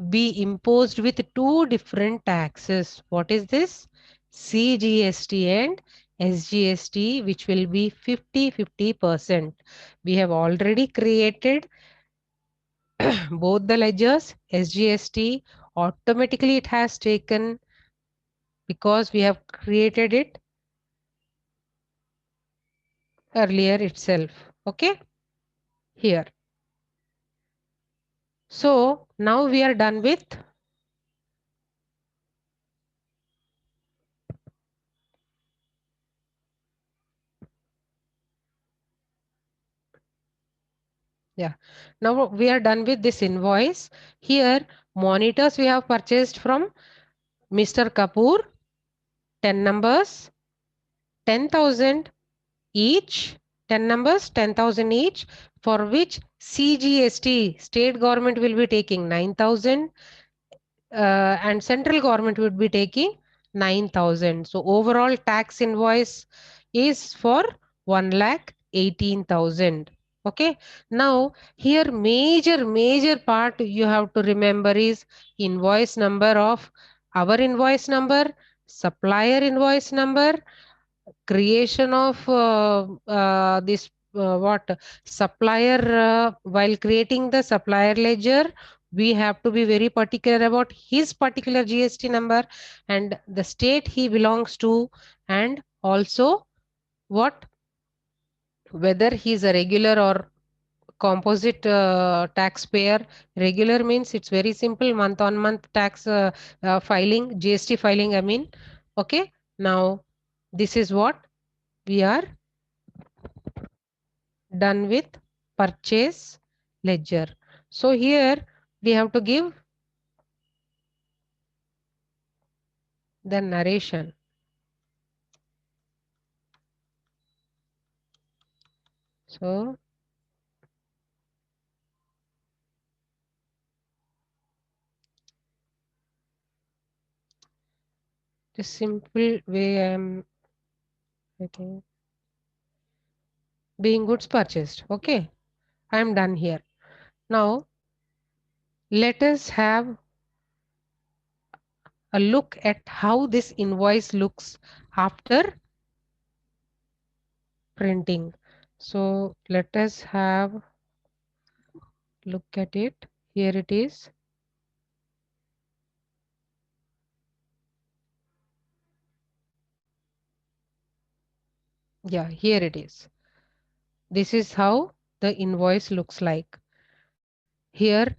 be imposed with two different taxes. What is this? CGST and SGST, which will be 50-50%. We have already created both the ledgers. SGST automatically it has taken because we have created it earlier itself. Okay. Here. So now we are done with yeah. Now we are done with this invoice. Here monitors we have purchased from Mr. Kapoor, 10 numbers, 10,000 each, 10 numbers, 10,000 each, for which CGST, state government will be taking 9,000, and central government would be taking 9,000. So overall tax invoice is for 1,18,000. Okay. Now here major part you have to remember is invoice number of our invoice number, supplier invoice number, creation of this what supplier, while creating the supplier ledger we have to be very particular about his particular GST number and the state he belongs to, and also what, whether he is a regular or composite taxpayer. Regular means it's very simple, month on month tax filing, GST filing, I mean. Okay. Now this is what we are done with purchase ledger. So here we have to give the narration. So the simple way I am writing, being goods purchased. Okay, I am done here. Now let us have a look at how this invoice looks after printing. So let us have look at it. Here it is. Yeah, here it is. This is how the invoice looks like. Here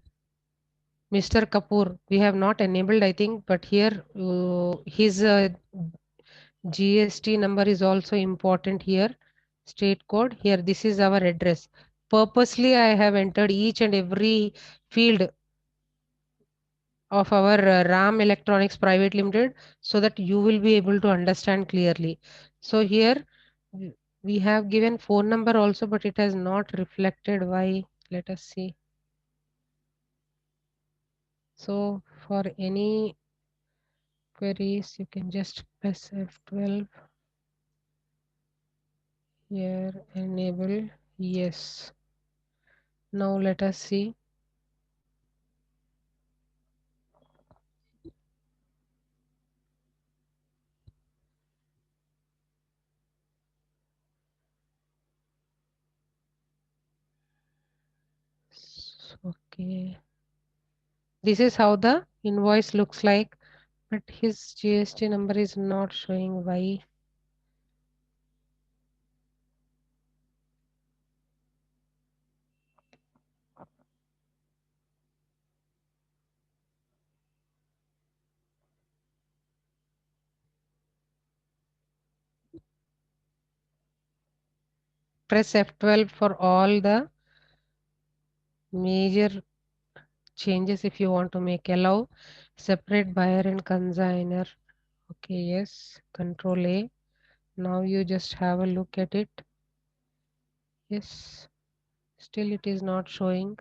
Mr. Kapoor, we have not enabled, I think, but here his GST number is also important here. State code. Here, this is our address. Purposely, I have entered each and every field of our RAM Electronics Private Limited so that you will be able to understand clearly. So here we have given phone number also, but it has not reflected. Why? Let us see. So for any queries, you can just press F12 here, enable, yes. Now let us see. Okay, this is how the invoice looks like, but his GST number is not showing. Why? Press F12 for all the major changes if you want to make. Allow separate buyer and consigner. Okay, yes. Control A. Now you just have a look at it. Yes, still it is not showing.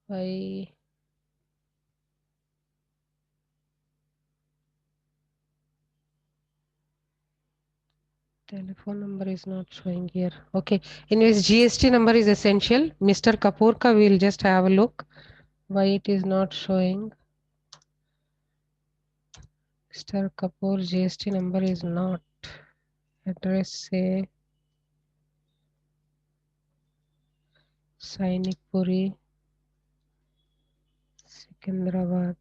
Why? Telephone number is not showing here. Okay. Anyways, GST number is essential. Mr. Kapoor ka we'll just have a look. Why it is not showing? Mr. Kapoor GST number is not. Address say Sainikpuri, Secunderabad.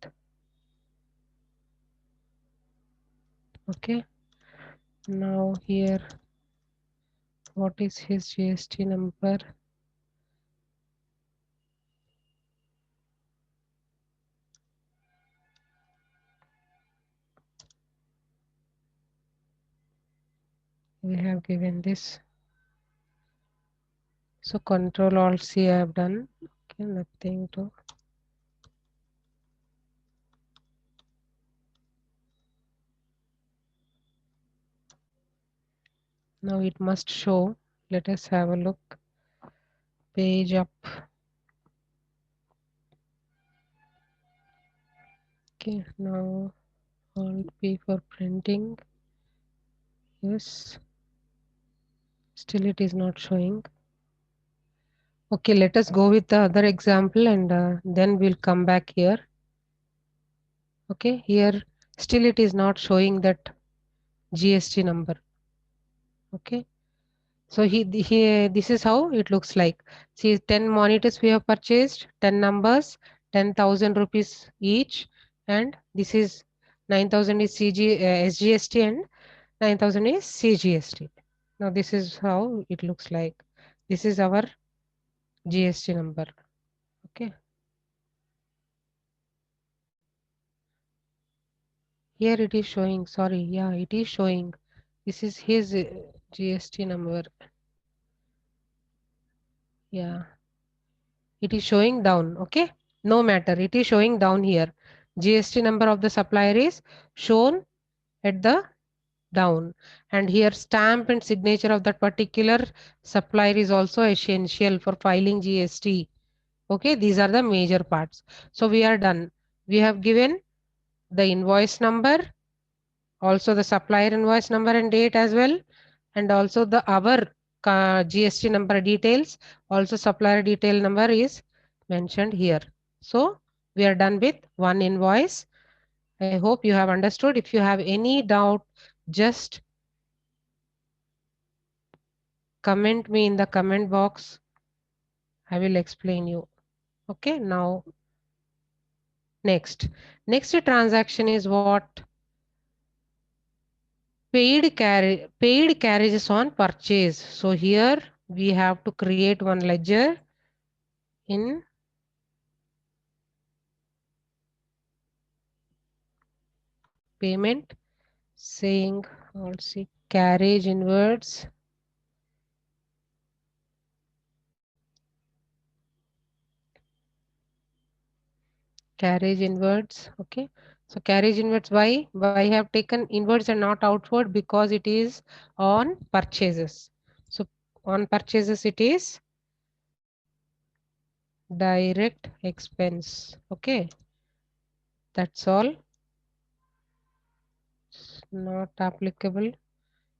Okay. Now here, what is his GST number? We have given this. So Control Alt C I have done. Okay, nothing to. Now it must show. Let us have a look. Page up. Okay, now Alt P for printing. Yes, still it is not showing. Okay, let us go with the other example and then we'll come back here. Okay, here still it is not showing that GST number. Okay, so this is how it looks like. See, 10 monitors we have purchased, 10 numbers, 10,000 rupees each, and this is 9,000 is SGST and 9,000 is CGST. Now this is how it looks like. This is our GST number. Okay. Here it is showing, sorry, yeah, it is showing. This is his GST number. Yeah, it is showing down. Okay, no matter, it is showing down here. GST number of the supplier is shown at the down, and here stamp and signature of that particular supplier is also essential for filing GST. Okay, these are the major parts. So we are done. We have given the invoice number, also the supplier invoice number and date as well, and also the our GST number details, also supplier detail number is mentioned here. So we are done with one invoice. I hope you have understood. If you have any doubt, just comment me in the comment box. I will explain you. Okay, now next transaction is what? Paid carriages on purchase. So here we have to create one ledger in payment, saying also carriage inwards, carriage inwards. Okay, so carriage inwards, why I have taken inwards and not outward? Because it is on purchases. So on purchases it is direct expense. Okay, that's all. Not applicable.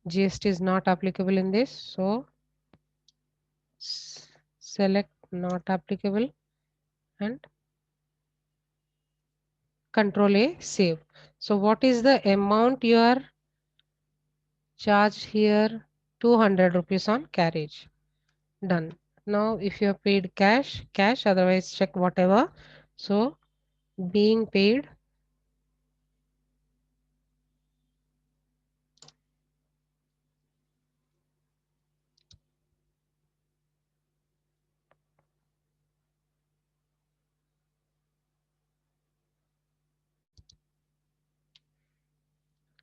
GST is not applicable in this, so select not applicable and control A, save. So what is the amount you are charged here? 200 rupees on carriage. Done. Now if you have paid cash, otherwise check whatever. So being paid,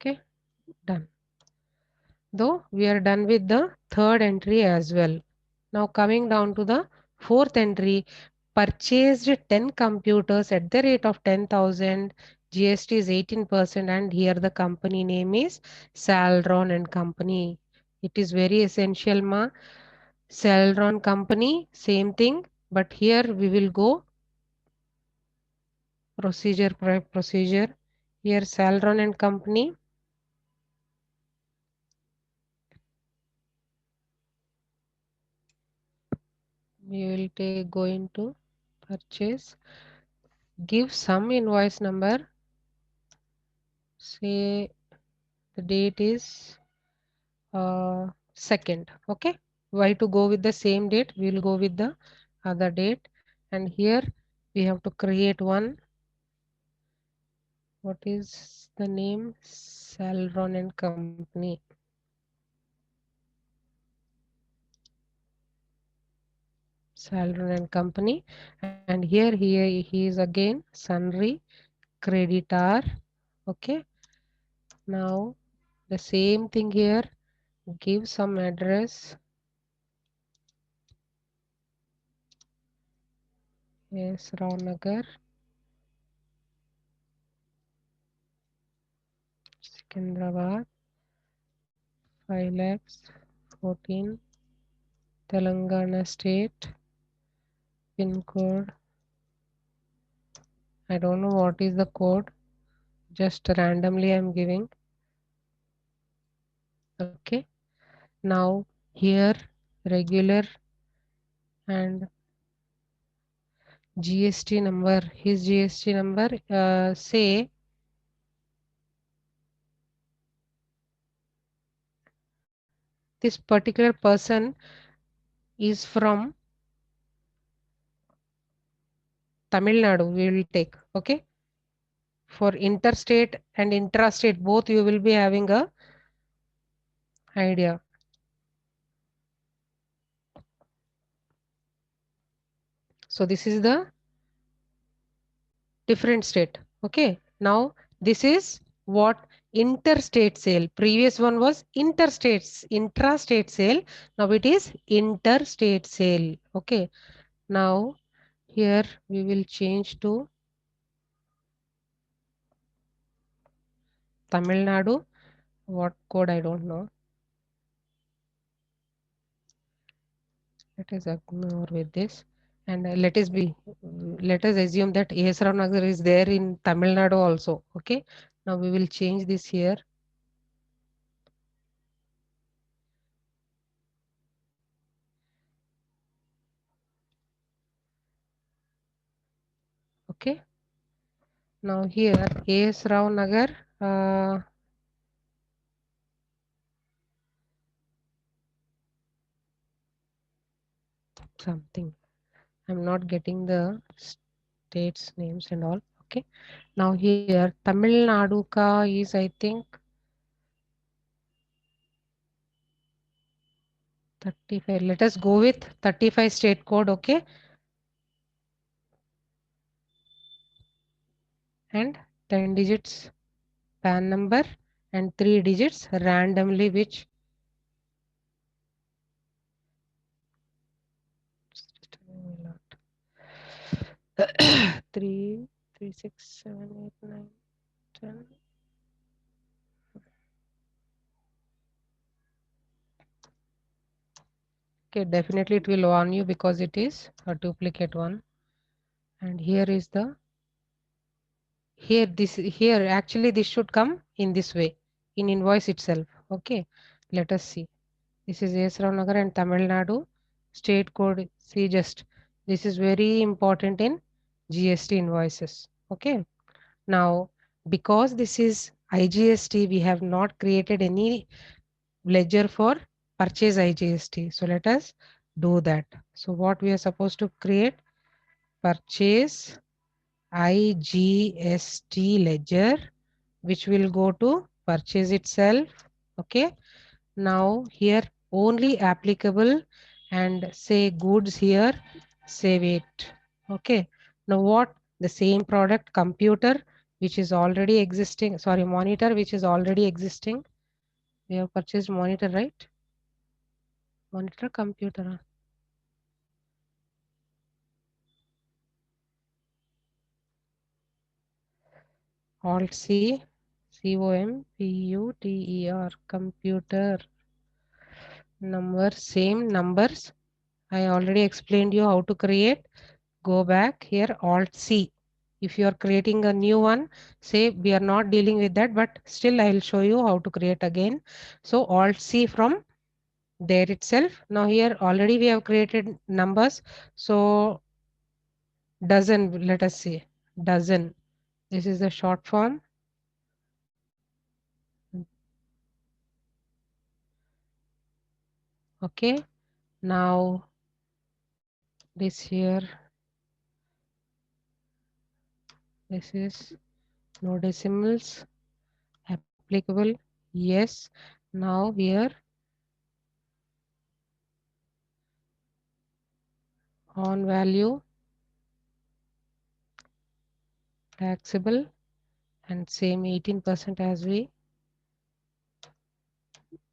okay, done. Though we are done with the third entry as well. Now coming down to the fourth entry, purchased 10 computers at the rate of 10,000. GST is 18% and here the company name is Salron and Company. It is very essential, ma. Salron Company, same thing, but here we will go procedure. Here Salron and Company. We will go into purchase. Give some invoice number. Say the date is second. Okay, why to go with the same date? We'll go with the other date, and here we have to create one. What is the name? Salron and Company. Salron and Company, and here he is again sundry creditor. Okay, now the same thing here. Give some address. Yes, Ravnagar, Sikandrabad, 5 lakhs. 14 Telangana state pin code. I don't know what is the code, just randomly I'm giving. Okay, now here regular and GST number, his GST number, say this particular person is from Tamil Nadu, we will take. Okay, for interstate and intrastate both you will be having a idea. So this is the different state. Okay, now this is what interstate sale. Previous one was intrastate sale. Now it is interstate sale. Okay, now here we will change to Tamil Nadu. What code I don't know. Let us ignore with this, and let us assume that Esra Nagar is there in Tamil Nadu also. Okay, now we will change this here. Okay, now here AS Rao Nagar, something. I'm not getting the states names and all. Okay, now here Tamil Nadu ka is, I think, 35. Let us go with 35 state code. Okay, and 10 digits PAN number and 3 digits randomly, which 3, 3, 6, 7, 8, 9, 10. Okay, definitely it will warn you because it is a duplicate one. And here is the, here actually this should come in this way in invoice itself. Okay, let us see. This is Esra Nagar and Tamil Nadu state code. See, just this is very important in GST invoices. Okay, now because this is IGST, we have not created any ledger for purchase IGST. So let us do that. So what we are supposed to create? Purchase IGST ledger, which will go to purchase itself. Okay. Now here only applicable and say goods here, save it. Okay. Now what? The same product computer, which is already existing, sorry, monitor, which is already existing. We have purchased monitor, right? Monitor computer. Alt C, COMPUTER, computer. Number, same numbers. I already explained you how to create. Go back here, Alt C. If you are creating a new one, say we are not dealing with that, but still I will show you how to create again. So Alt C from there itself. Now here already we have created numbers. So dozen, let us see, dozen. This is the short form. Okay. Now this here, this is no decimals, applicable. Yes. Now here on value, taxable, and same 18% as we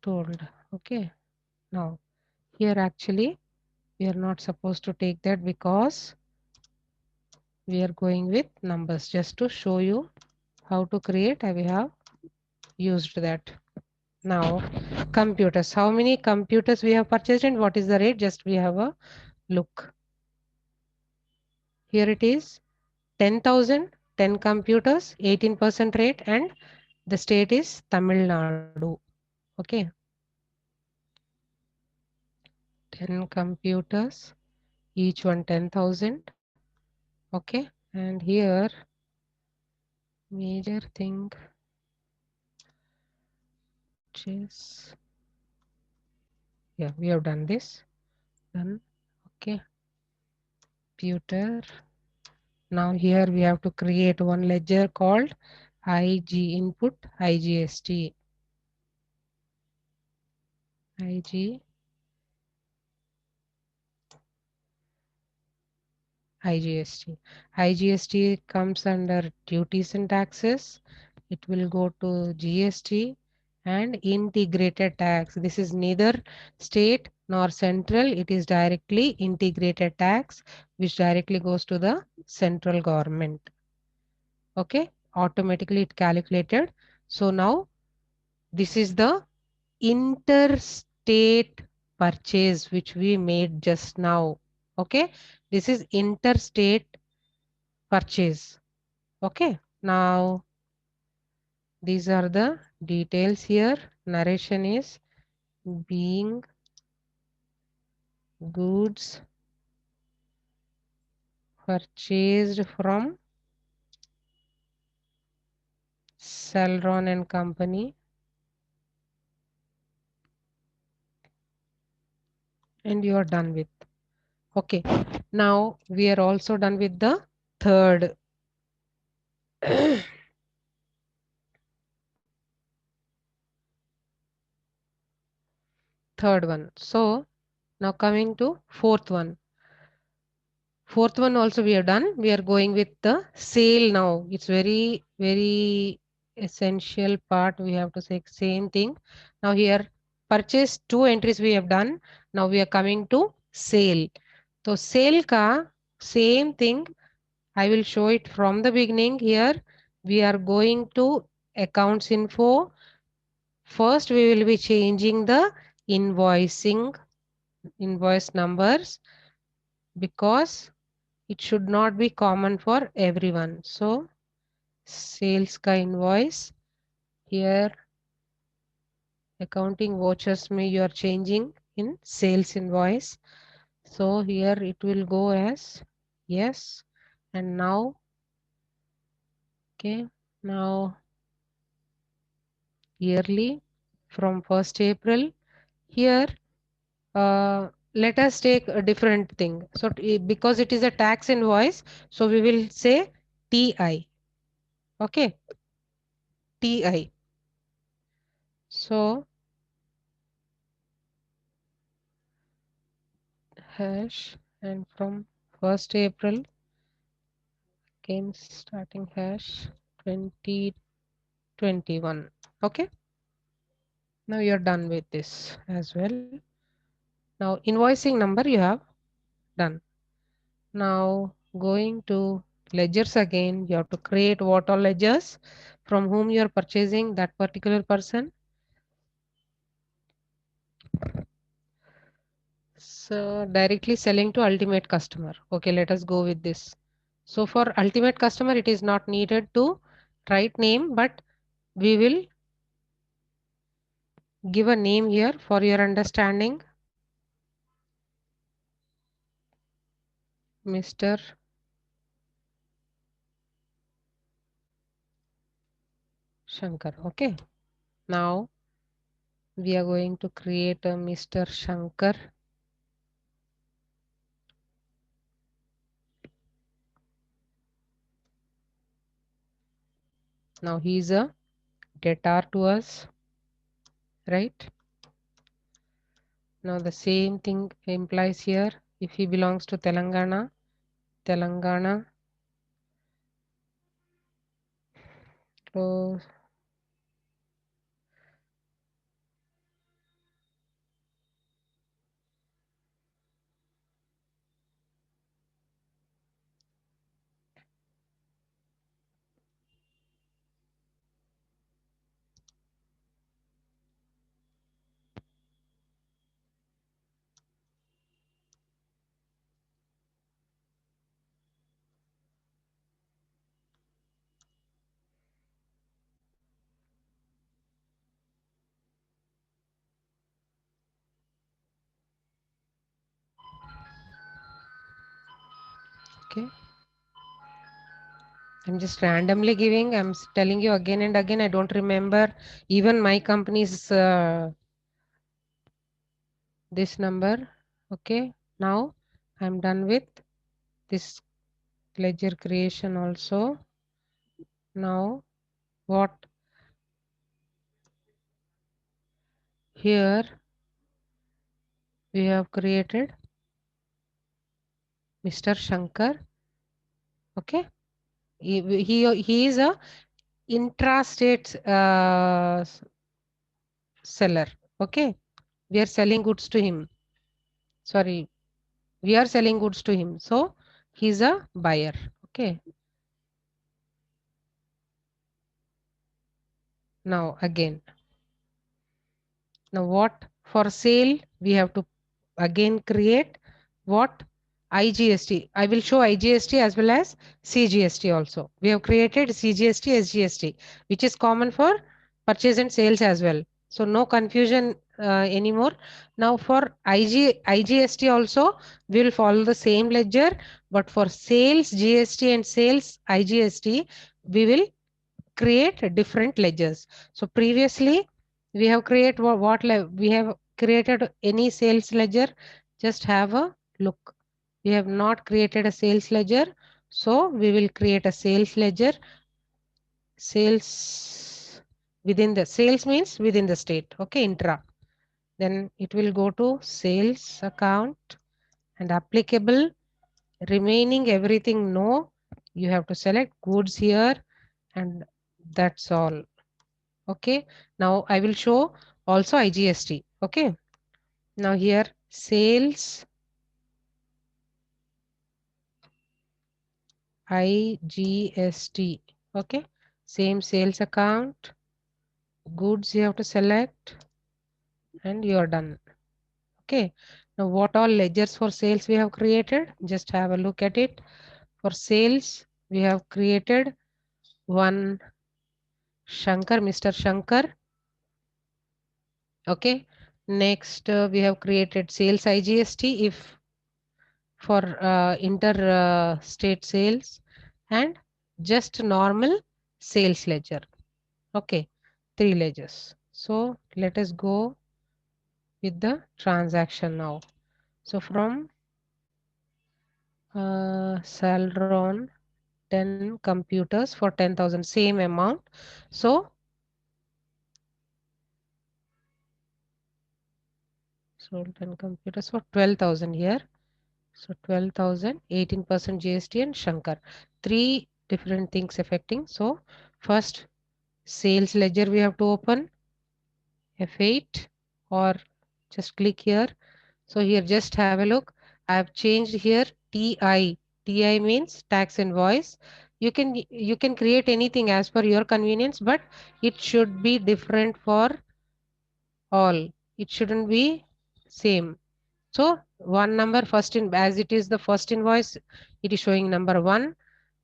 told. Okay. Now here actually we are not supposed to take that because we are going with numbers. Just to show you how to create, I have used that. Now, computers. How many computers we have purchased and what is the rate? Just we have a look. Here it is 10,000, 10 computers, 18% rate, and the state is Tamil Nadu. Okay. 10 computers, each one 10,000. Okay. And here, major thing, which is, yeah, we have done this. Done. Okay. Computer. Now here we have to create one ledger called IG input IGST. IG IGST. IGST comes under duties and taxes. It will go to GST and integrated tax. This is neither state nor central. It is directly integrated tax, which directly goes to the central government. Okay, automatically it calculated. So now this is the interstate purchase which we made just now. Okay, this is interstate purchase. Okay, now these are the details here. Narration is being goods purchased from Celeron and Company, and you are done with. Okay, now we are also done with the third. Third one. So now coming to fourth one. Fourth one also we have done. We are going with the sale now. It's very, very essential part. We have to say same thing. Now here purchase two entries we have done. Now we are coming to sale. So sale ka same thing. I will show it from the beginning here. We are going to accounts info. First we will be changing the invoicing invoice numbers because it should not be common for everyone. So sales ka invoice here accounting vouchers may you are changing in sales invoice. So here it will go as yes. And now okay, now yearly from 1st April here let us take a different thing. So because it is a tax invoice, so we will say TI. Okay, TI. So hash and from 1st April again starting hash 2021. Okay, now you're done with this as well. Now invoicing number you have done. Now going to ledgers again, you have to create what all ledgers from whom you are purchasing that particular person. So directly selling to ultimate customer. Okay, let us go with this. So for ultimate customer, it is not needed to write name, but we will give a name here for your understanding. Mr. Shankar. Okay. Now we are going to create a Mr. Shankar. Now he is a debtor to us, right? Now the same thing implies here. If he belongs to Telangana, Telangana. So Okay, I'm just randomly giving. Telling you again and again. I don't remember even my company's this number. Okay, now I'm done with this ledger creation also. Now what here we have created Mr. Shankar. Okay, he is a intrastate seller. Okay, we are selling goods to him. Sorry, we are selling goods to him. So he's a buyer. Okay, now again. Now what for sale we have to again create what IGST. I will show IGST as well as CGST also. We have created CGST, SGST, which is common for purchase and sales as well. So no confusion anymore. Now for IGST also we will follow the same ledger, but for sales GST and sales IGST we will create different ledgers. So previously we have created we have created any sales ledger. Just have a look. We have not created a sales ledger. So we will create a sales ledger. Sales within the sales means within the state. Okay, intra. Then it will go to sales account and applicable remaining everything no. You have to select goods here and that's all. Okay, now I will show also IGST. Okay, now here sales IGST. Okay, same sales account, goods you have to select and you are done. Okay, now what all ledgers for sales we have created? Just have a look at it. For sales, we have created one Shankar, Mr. Shankar. Okay, next we have created sales IGST if for inter state sales and just normal sales ledger. Okay, three ledgers. So let us go with the transaction now. So from Salron 10 computers for 10,000 same amount. So sold 10 computers for 12,000 here. So 12,000, 18% GST and Shankar. Three different things affecting. So first sales ledger we have to open F8 or just click here. So here just have a look. I have changed here TI. TI means tax invoice. You can create anything as per your convenience, but it should be different for all. It shouldn't be same. So one number first in as it is the first invoice, it is showing number one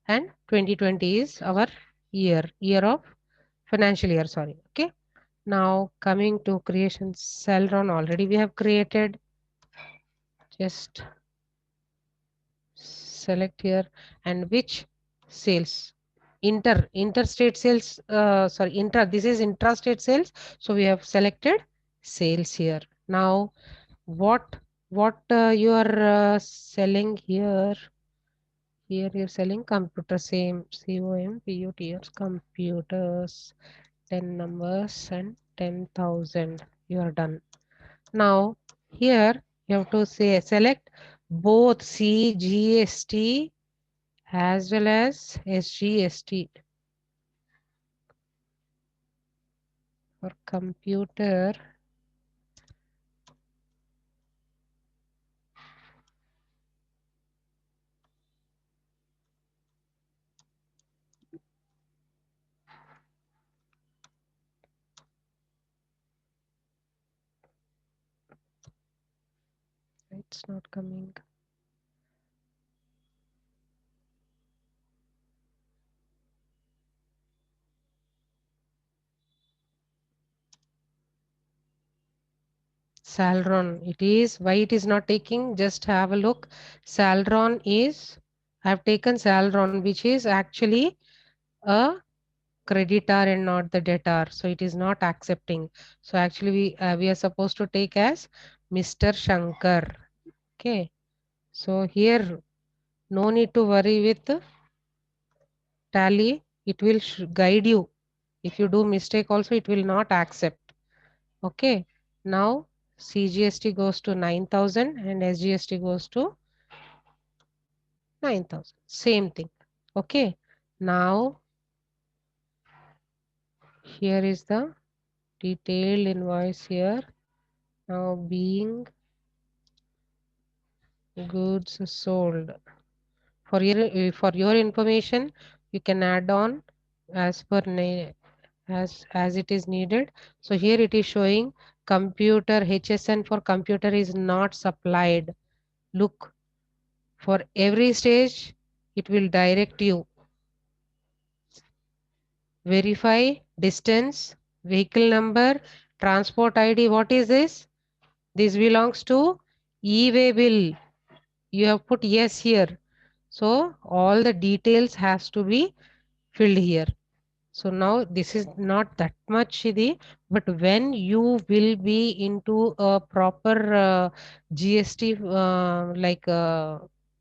and 2020 is our year of financial year. Sorry. Okay. Now coming to creation cell run already we have created. Just select here and which sales interstate sales sorry intra this is intrastate sales. So we have selected sales here. Now what you are selling here. Here you're selling computer same COMPUTers computers 10 numbers and 10,000. You are done. Now here you have to say select both CGST as well as SGST for computer. It's not coming. Salron it is. Why it is not taking? Just have a look. Salron is I have taken Salron, which is actually a creditor and not the debtor. So it is not accepting. So actually we are supposed to take as Mr. Shankar. Okay. So here no need to worry with tally. It will guide you. If you do mistake also, it will not accept. Okay. Now CGST goes to 9,000 and SGST goes to 9,000. Same thing. Okay. Now here is the detailed invoice here. Now being goods sold. For your information, you can add on as per as it is needed. So here it is showing computer HSN for computer is not supplied. Look, for every stage, it will direct you. Verify distance, vehicle number, transport ID. What is this? This belongs to e-way bill. You have put yes here. So all the details has to be filled here. So now this is not that much the, but when you will be into a proper GST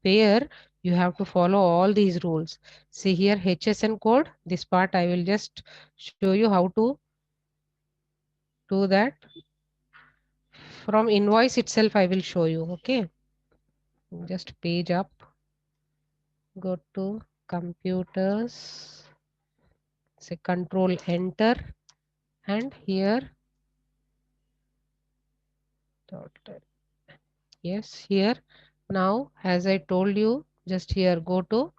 payer, you have to follow all these rules. See here HSN code. This part I will just show you how to do that. From invoice itself I will show you. Okay, just page up. Go to computers. Say control enter, and here total. Yes, here. Now, as I told you, just here go to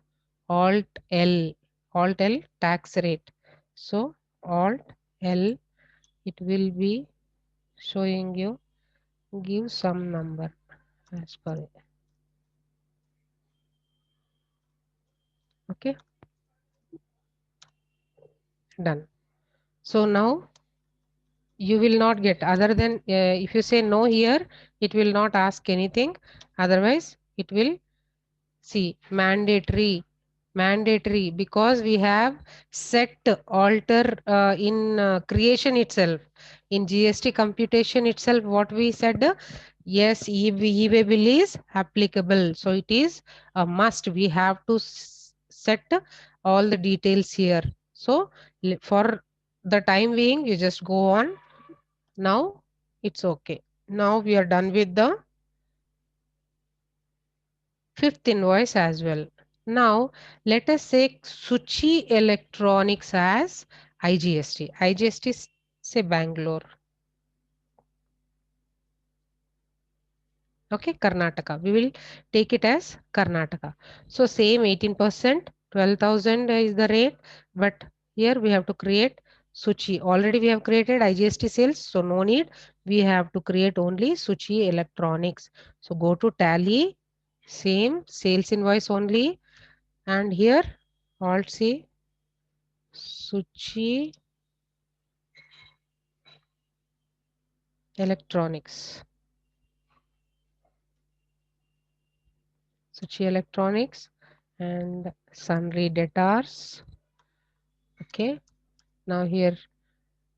Alt L, Alt L tax rate. So, Alt L, it will be showing you, give some number as per it. Okay, done. So, now you will not get, other than if you say no here, it will not ask anything. Otherwise, it will see mandatory because we have set alter in creation itself in GST computation itself. What we said, yes, e-way bill is applicable, so it is a must. We have to set all the details here. So for the time being, you just go on. Now it's okay. Now we are done with the fifth invoice as well. Now let us say Suchi Electronics as IGST. IGST is say Bangalore. Okay, Karnataka. We will take it as Karnataka. So same 18%, 12,000 is the rate, but here we have to create Suchi. Already we have created IGST sales, so no need. We have to create only Suchi Electronics. So go to Tally, same sales invoice only, and here Alt C Suchi Electronics. Suchi Electronics and Sundry Debtors. Okay. Now here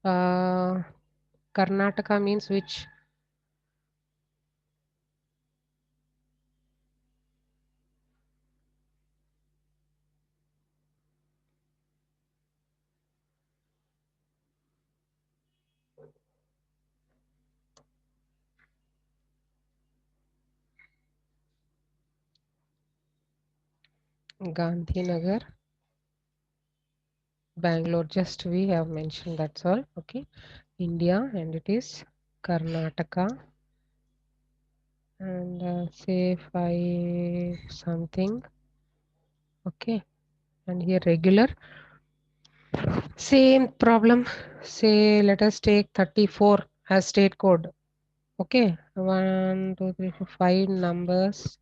Karnataka means which? Gandhinagar, Bangalore. Just we have mentioned, that's all. Okay. India, and it is Karnataka, and say 5 something. Okay. And here regular. Same problem. Say let us take 34 as state code. Okay. 1, 2, 3, 4, 5 numbers,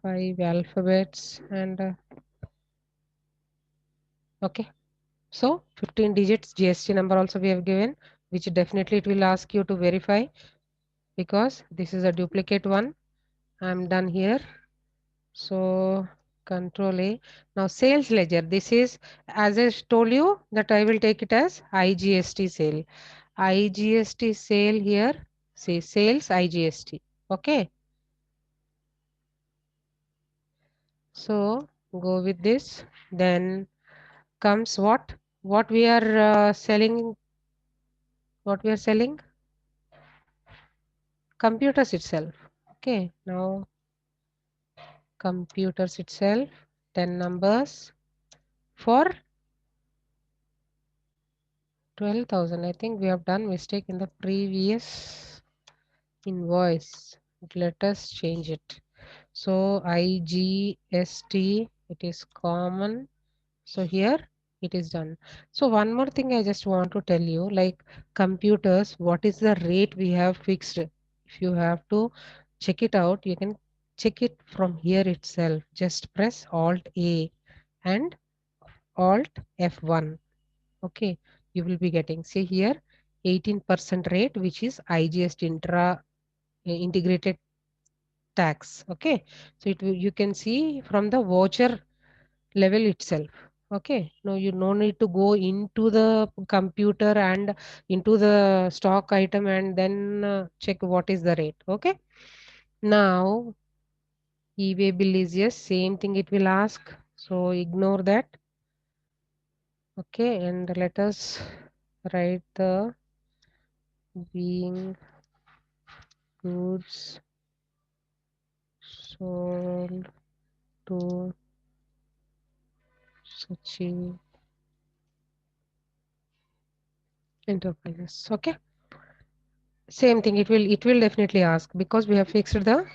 5 alphabets, and okay. So 15 digits GST number also we have given, which definitely it will ask you to verify because this is a duplicate one. I'm done here. So Control A. Now sales ledger. This is, as I told you, that I will take it as IGST sale. IGST sale here. Say sales IGST. Okay. So go with this. Then comes what? What we are selling. What we are selling? Computers itself. Okay. Now computers itself. 10 numbers for 12,000. I think we have done mistake in the previous invoice. Let us change it. So IGST, it is common. So here it is done. So one more thing I just want to tell you, like computers, what is the rate we have fixed? If you have to check it out, you can check it from here itself. Just press Alt A and Alt F1. Okay, you will be getting, say here, 18% rate, which is IGST integrated tax. Okay, so you can see from the voucher level itself. Okay, no, you no need to go into the computer and into the stock item and then check what is the rate. Okay, now eBay bill is, yes, same thing it will ask, so ignore that. Okay, and let us write the being goods sold to Sachi enterprises. Okay, same thing it will definitely ask because we have fixed the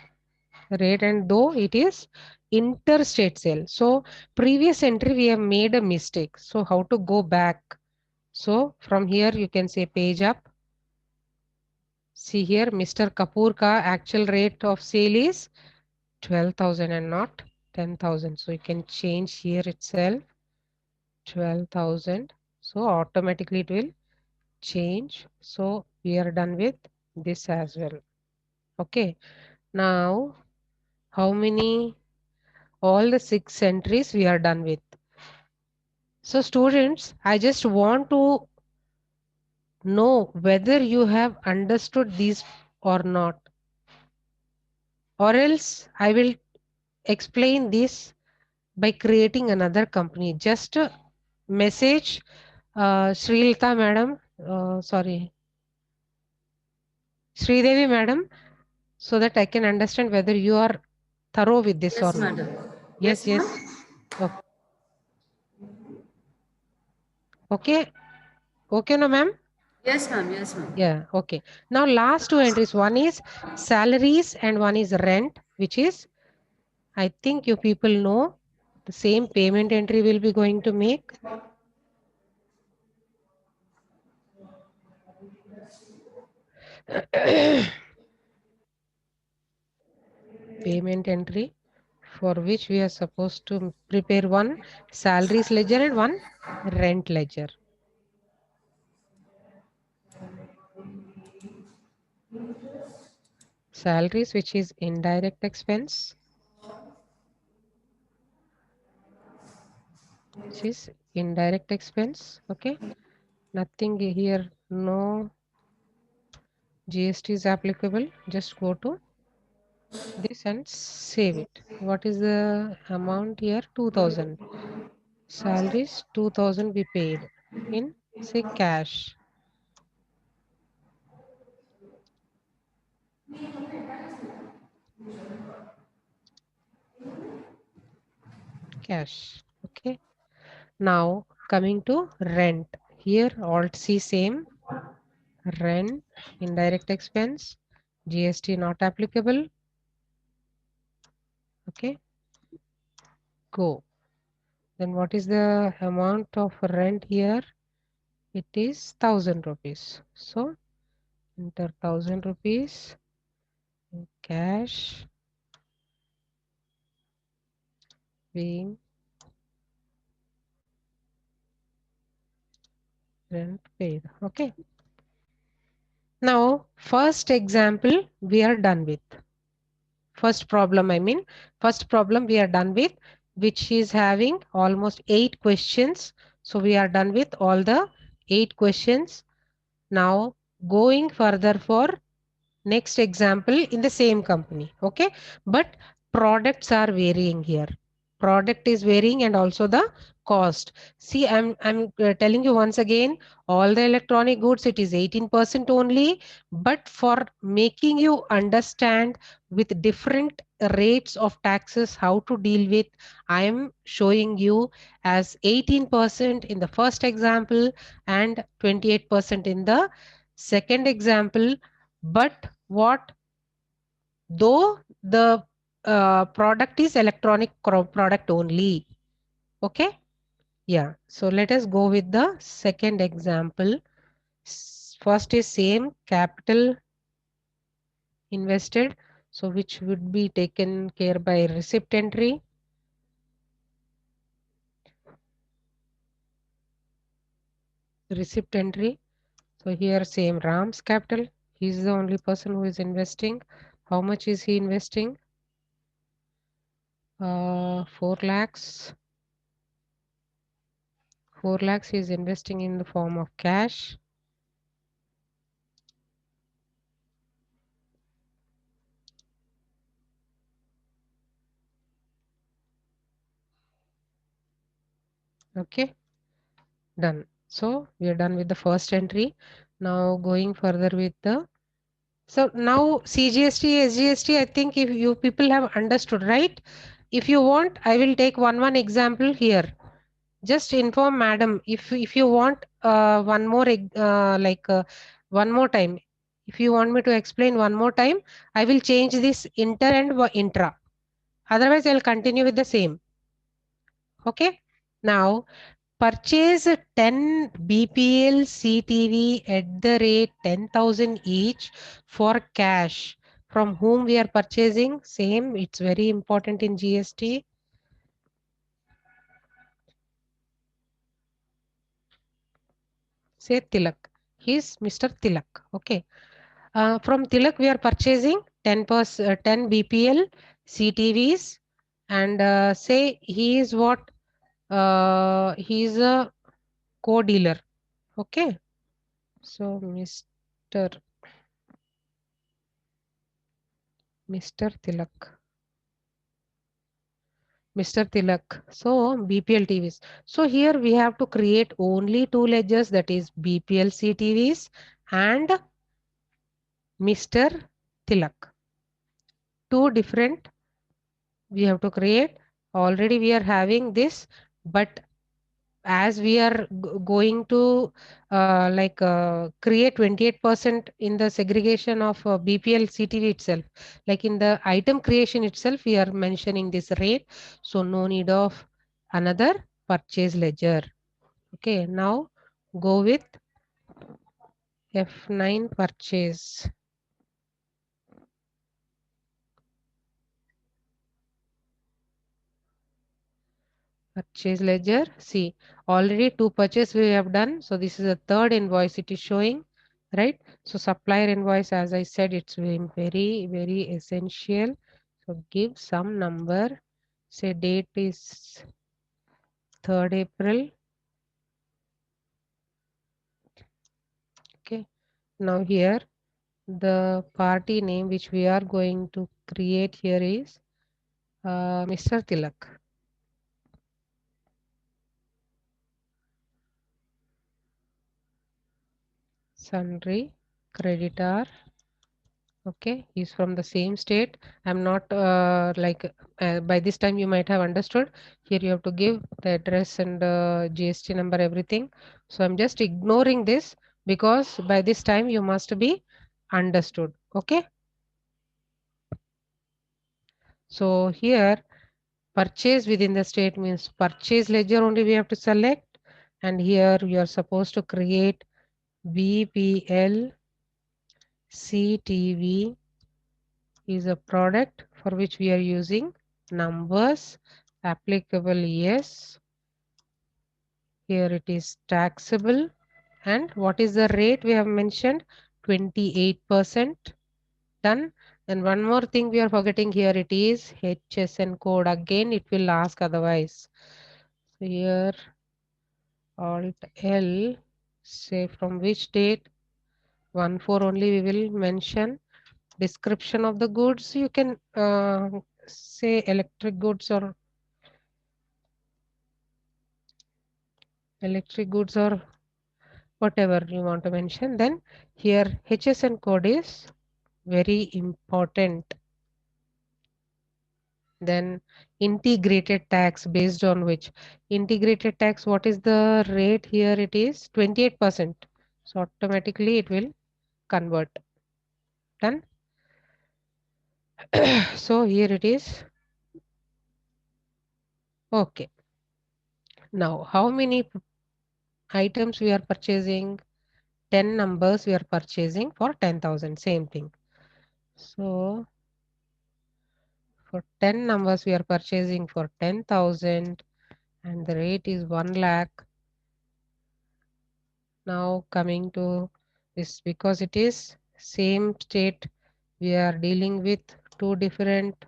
rate, and though it is interstate sale, so previous entry we have made a mistake. So how to go back? So from here you can say page up. See here, Mr. Kapoor ka actual rate of sale is 12,000 and not 10,000. So you can change here itself 12,000. So automatically it will change. So we are done with this as well. Okay. Now, how many? All the 6 entries we are done with. So students, I just want to know whether you have understood these or not, or else I will explain this by creating another company. Just message Srilita madam, sorry, Sridevi madam, so that I can understand whether you are thorough with this or Yes, not. madam. Yes, Yes, ma'am. yes. Okay. Okay, no, ma'am? Yes, ma'am. Yes, ma'am. Yeah, okay. Now, last 2 entries, one is salaries and one is rent, which is, I think you people know, the same payment entry will be going to make. Payment entry for which we are supposed to prepare one salaries ledger and one rent ledger. Salaries, which is indirect expense, which is indirect expense. Okay, nothing here, no GST is applicable. Just go to this and save it. What is the amount here? 2,000. Salaries 2,000 we paid in, say, cash. Cash. Okay. Now coming to rent. Here Alt C same. Rent, indirect expense, GST not applicable. Okay. Go. Then what is the amount of rent here? It is 1,000 rupees. So enter 1,000 rupees in cash being rent paid. Okay. Now, first example we are done with. First problem we are done with. which is having almost 8 questions. So we are done with all the 8 questions. Now going further for next example in the same company. Okay, but products are varying here. Product is varying and also the cost. See, I'm telling you once again, all the electronic goods it is 18% only, but for making you understand with different rates of taxes how to deal with, I am showing you as 18% in the first example and 28% in the second example. But what, though the product is electronic product only. Okay, yeah, so let us go with the second example. First is same capital invested, so which would be taken care by receipt entry. Receipt entry. So here same Ram's capital, he is the only person who is investing. How much is he investing? 4 lakhs. 4 lakhs is investing in the form of cash. Okay, done. So we are done with the first entry. Now going further with the, so now CGST, SGST, I think if you people have understood, right? If you want, I will take one example here. Just inform madam if you want one more one more time. If you want me to explain one more time, I will change this inter and intra. Otherwise, I'll continue with the same. Okay. Now purchase 10 BPL CTV at the rate 10,000 each for cash. From whom we are purchasing? Same, it's very important in GST. Say Tilak. He's Mr. Tilak. Okay. From Tilak, we are purchasing 10 BPL CTVs, and say he is what? He is a co-dealer. Okay. So Mr. Tilak. Mr. Tilak. So BPL TVs. So here we have to create only two ledgers, that is BPL CTVs and Mr. Tilak. Two different we have to create. Already we are having this, but as we are going to create 28% in the segregation of BPL CTV itself, like in the item creation itself, we are mentioning this rate. So no need of another purchase ledger. Okay, now go with F9 purchase. Purchase ledger. See, already two purchase we have done. So this is a third invoice it is showing, right? So supplier invoice, as I said, it's very essential. So give some number. Say date is 3rd April. Okay. Now here the party name which we are going to create here is Mr. Tilak. Sundry creditor. Okay, he's from the same state. I'm not by this time you might have understood. Here you have to give the address and GST number, everything. So I'm just ignoring this because by this time you must be understood. Okay. So here purchase within the state means purchase ledger only we have to select, and here you are supposed to create BPL CTV is a product for which we are using numbers. Applicable, yes. Here it is taxable. And what is the rate we have mentioned? 28%. Done. And one more thing we are forgetting here, it is HSN code. Again, it will ask otherwise. So here, Alt L, say from which date, 1/4 only we will mention. Description of the goods, you can say electric goods or whatever you want to mention. Then here HSN code is very important. Then integrated tax, based on which integrated tax, what is the rate here? It is 28%. So automatically it will convert. Done. So here it is. Okay. Now how many items we are purchasing? 10 numbers we are purchasing for 10,000. Same thing. So for 10 numbers we are purchasing for 10,000 and the rate is 1 lakh. Now coming to this, because it is same state, we are dealing with two different,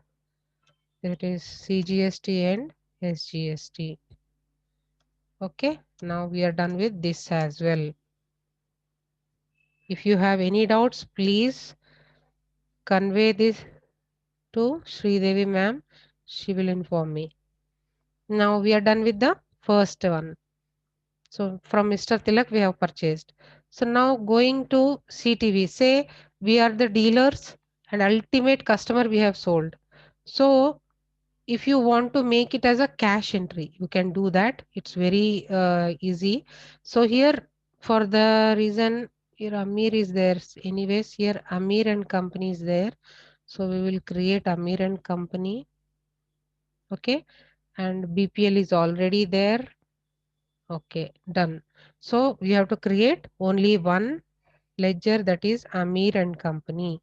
that is CGST and SGST. Okay, now we are done with this as well. If you have any doubts, please convey this to Sridevi ma'am. She will inform me. Now we are done with the first one. So from Mr. Tilak we have purchased. So now going to CTV, say we are the dealers and ultimate customer we have sold. So if you want to make it as a cash entry, you can do that. It's very easy. So here, for the reason here Amir is there, anyways here Amir and company is there. So we will create Amir and company. Okay, and BPL is already there. Okay, done. So we have to create only one ledger, that is Amir and company.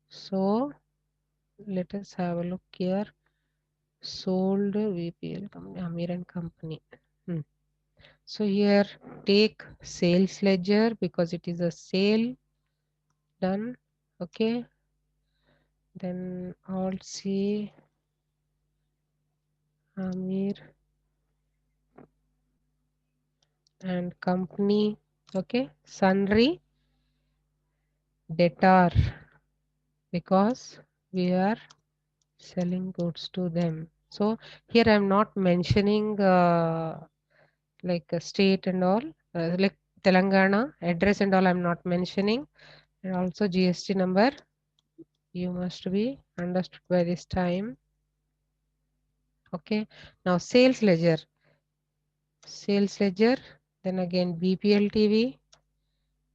So let us have a look here. Sold VPL company, Amir and company. Hmm. So here take sales ledger because it is a sale. Done. Okay. Then Alt C Amir and company. Okay. Sundry debtor because we are selling goods to them. So here I'm not mentioning like a state and all, like Telangana address and all I'm not mentioning, and also GST number you must be understood by this time. Okay, now sales ledger, then again BPL TV.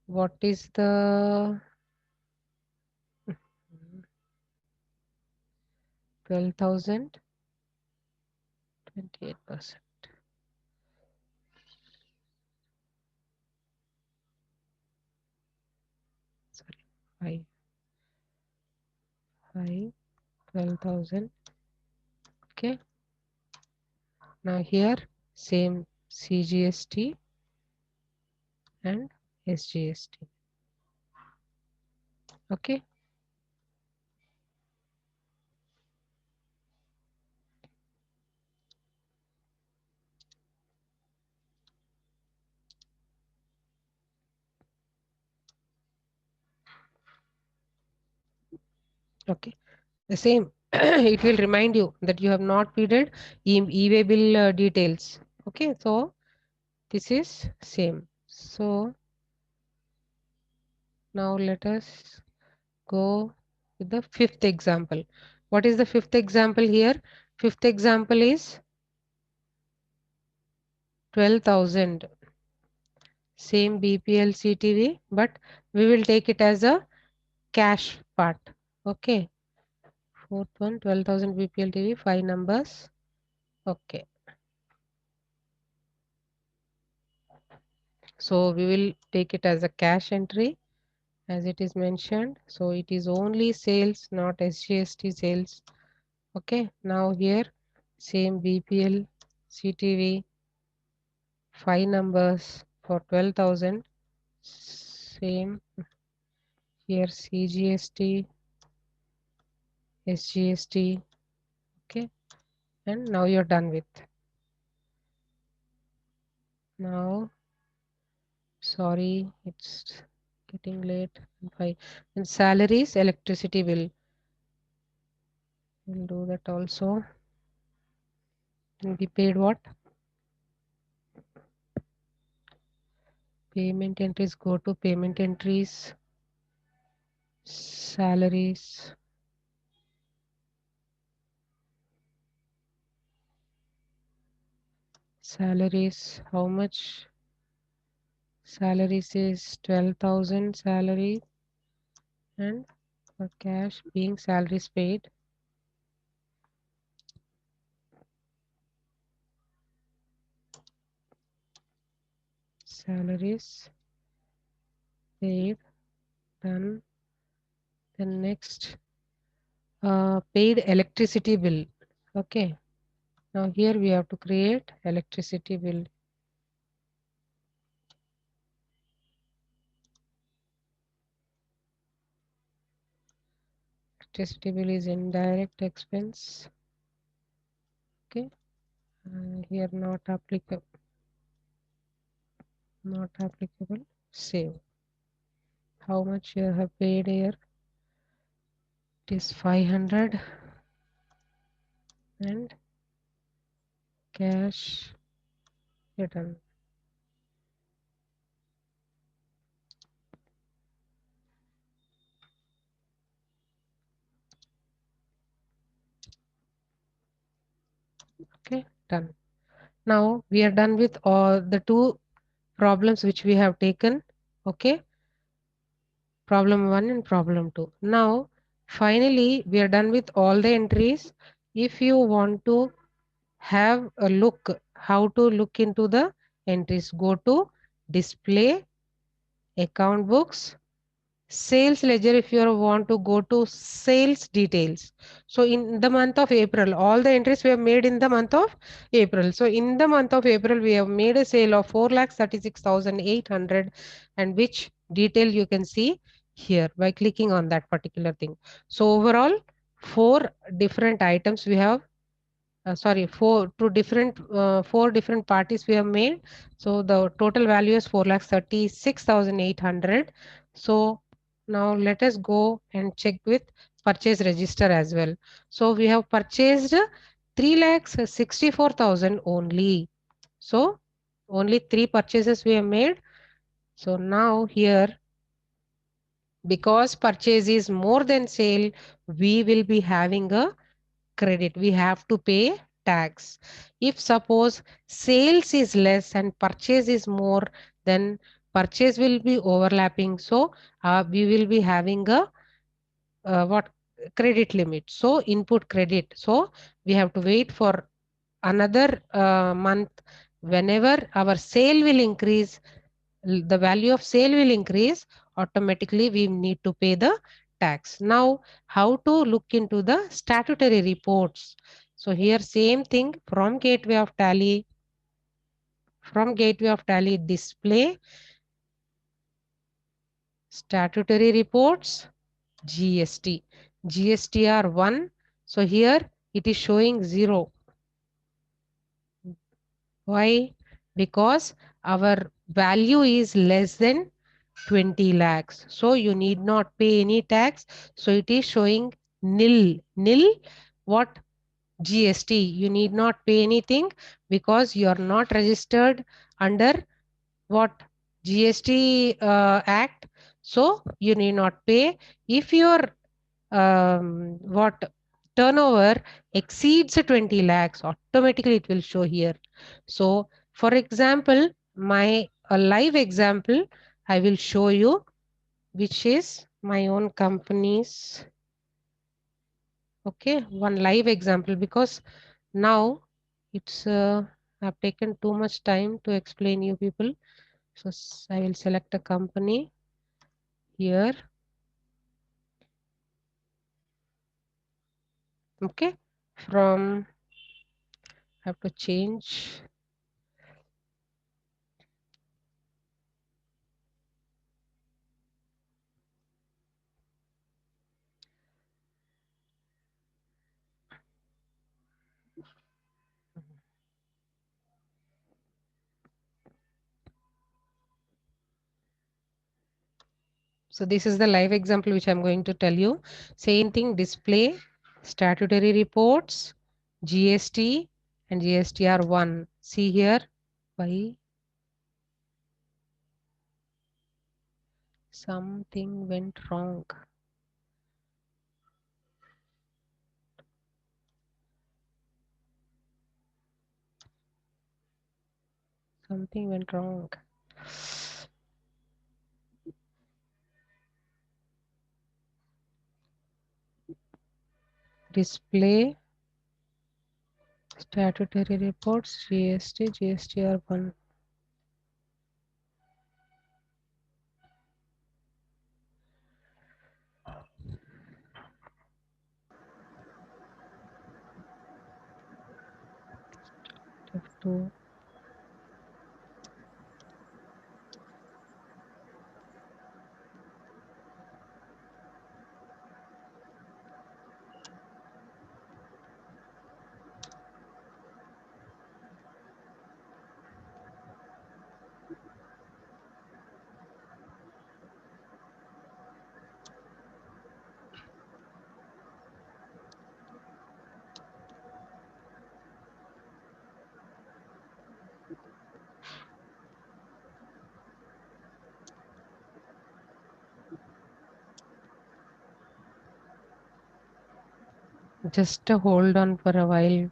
What is the 12,000, 28%. Sorry, 12,000. Okay, now here same CGST and SGST. Okay, okay, the same. It will remind you that you have not feeded e-way bill details. Okay, so this is same. So now let us go with the fifth example. What is the fifth example here? Fifth example is 12,000. Same BPL CTV, but we will take it as a cash part. Okay. Fourth one, 12,000 BPL TV, 5 numbers. Okay. So we will take it as a cash entry as it is mentioned. So it is only sales, not SGST sales. Okay. Now here, same BPL CTV, 5 numbers for 12,000. Same here CGST SGST. Okay, and now you're done with. Now, sorry, it's getting late. And salaries, electricity bill. We'll do that also. And we paid what? Payment entries. Go to payment entries. Salaries. Salaries. How much? Salaries is 12,000 salary, and for cash being salaries paid. Salaries paid, done. Then next, paid electricity bill. Okay. Now here we have to create electricity bill. Electricity bill is indirect expense. Okay. Here not applicable. Not applicable. Save. How much you have paid here? It is 500, and cash return. Okay, done. Now we are done with all the two problems which we have taken. Okay, problem 1 and problem 2. Now finally we are done with all the entries. If you want to have a look how to look into the entries, go to display, account books, sales ledger. If you want to go to sales details, so in the month of April, all the entries we have made in the month of April. So in the month of April we have made a sale of 4,36,800, and which detail you can see here by clicking on that particular thing. So overall, four different items we have, sorry, four different parties we have made. So the total value is 4,36,800. So now let us go and check with purchase register as well. So we have purchased 3,64,000 only. So only three purchases we have made. So now here, because purchase is more than sale, we will be having a credit. We have to pay tax. If suppose sales is less and purchase is more, then purchase will be overlapping. So we will be having a what credit limit. So input credit. So we have to wait for another month. Whenever our sale will increase, the value of sale will increase, automatically we need to pay the tax. Now how to look into the statutory reports? So here same thing, from gateway of tally display, statutory reports, GST. GSTR 1. So here it is showing 0. Why? Because our value is less than 20 lakhs. So you need not pay any tax. So it is showing nil. Nil what? GST. You need not pay anything because you are not registered under what? GST Act. So you need not pay. If your what turnover exceeds 20 lakhs, automatically it will show here. So for example, my a live example I will show you, which is my own company's. Okay, one live example, because now it's I've taken too much time to explain you people. So I will select a company here. Okay, from I have to change. So this is the live example which I'm going to tell you. Same thing, display, statutory reports, GST and GSTR 1. See here, why something went wrong. Something went wrong. Display, statutory reports, GST, GSTR 1. Have to just hold on for a while.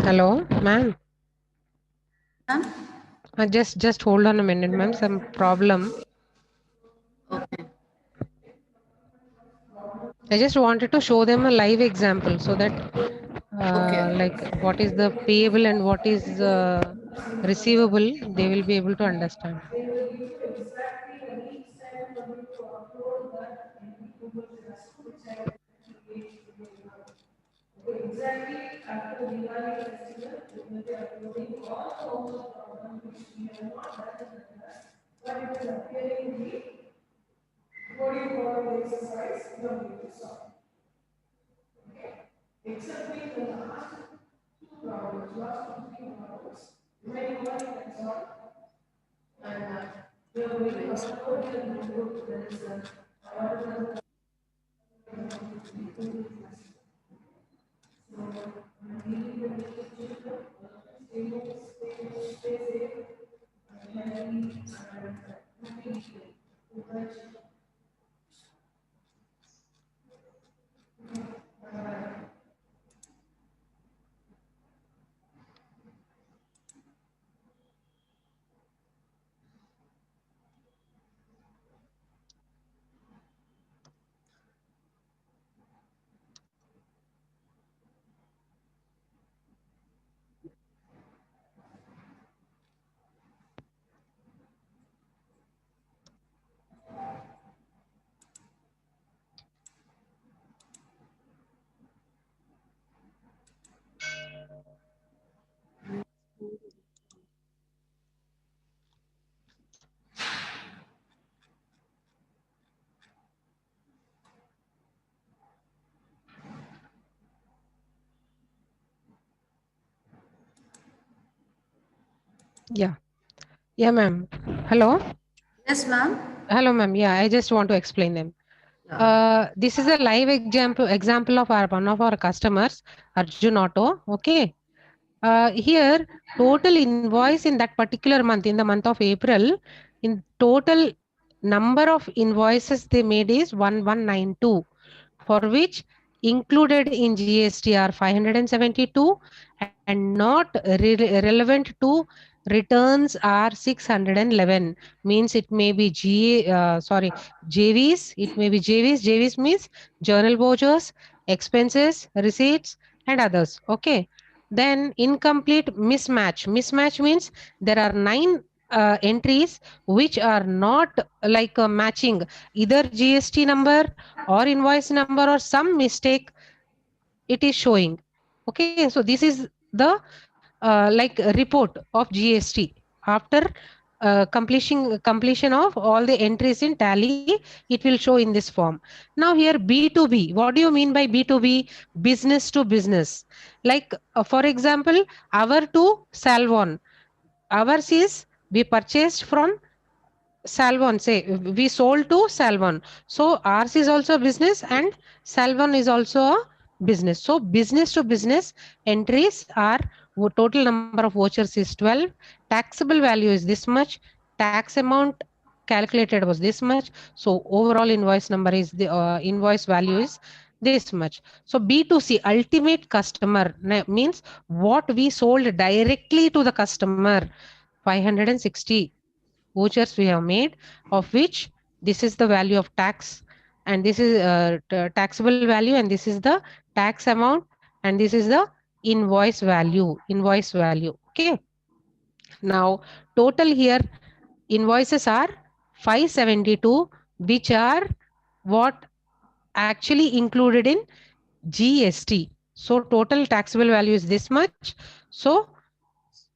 Hello, ma'am. Just hold on a minute, ma'am. Some problem. Okay. I just wanted to show them a live example so that, Okay. like, what is the payable and what is receivable, they will be able to understand. Yeah. Yeah, ma'am. Hello. Yes, ma'am. Hello, ma'am. Yeah, I just want to explain them. Yeah. This is a live example of our one of our customers, Arjun Auto. Okay. Here, total invoice in that particular month, in the month of April, in total number of invoices they made is 1192, for which included in GST are 572 and not relevant to returns are 611. Means it may be JVs, it may be JVs means journal vouchers, expenses, receipts, and others. Okay. Then incomplete mismatch. Mismatch means there are nine entries which are not like matching either GST number or invoice number or some mistake it is showing. Okay, so this is the like report of GST after completion of all the entries in Tally. It will show in this form. Now here B2B, what do you mean by B2B? Business to business. Like for example, our to Salvon, ours is we purchased from Salvon, say we sold to Salvon. So ours is also a business and Salvon is also a business. So business to business entries are total number of vouchers is 12. Taxable value is this much. Tax amount calculated was this much. So overall invoice number is the invoice value is this much. So B2C, ultimate customer, means what we sold directly to the customer, 560 vouchers we have made, of which this is the value of tax, and this is taxable value, and this is the tax amount, and this is the invoice value. Okay. Now total here invoices are 572, which are what actually included in GST. So total taxable value is this much. So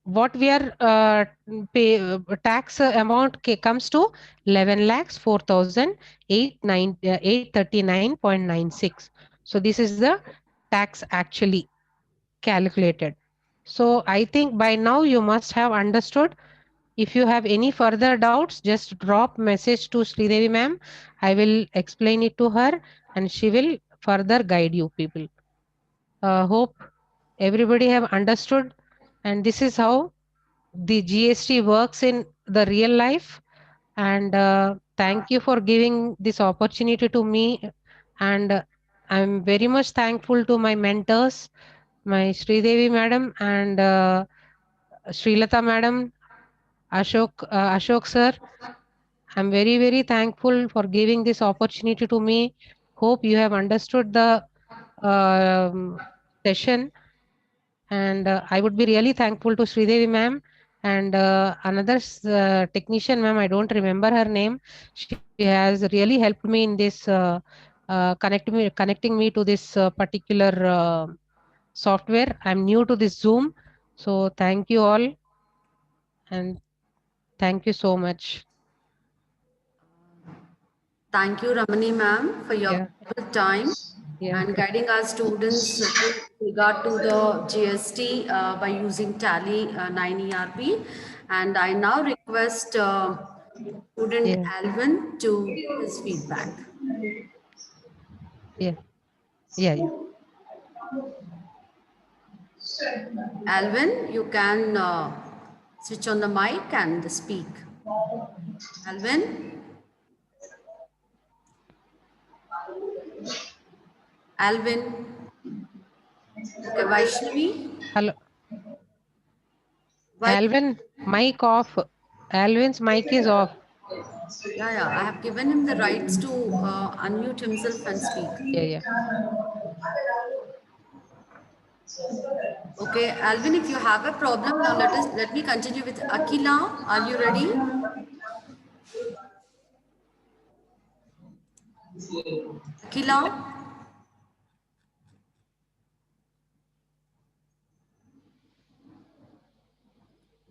what we are pay tax amount comes to 11 lakhs 4,839.96. So this is the tax actually calculated. So I think by now you must have understood. If you have any further doubts, just drop message to Sridevi ma'am. I will explain it to her and she will further guide you people. Hope everybody have understood, and this is how the GST works in the real life. And thank you for giving this opportunity to me. And I'm very much thankful to my mentors, my Sridevi madam and Srilata madam, Ashok sir. I'm very, very thankful for giving this opportunity to me. Hope you have understood the session. And I would be really thankful to Sridevi ma'am and another technician ma'am. I don't remember her name. She has really helped me in this connecting me to this particular software. I'm new to this Zoom, so thank you all and thank you so much. Thank you, Ramani ma'am, for your Yeah, valuable time yeah, and guiding our students with regard to the GST by using Tally 9 ERP. And I now request student yeah, Alvin to give his feedback. yeah, yeah. Alvin, you can switch on the mic and speak. Alvin, Alvin. Okay, Vaishnavi. Hello, Vai- Alvin, mic off. Alvin's mic is off. yeah, yeah, I have given him the rights to unmute himself and speak. Yeah, yeah. Okay, Alvin, if you have a problem, now let me continue with Akila. Are you ready? Akila,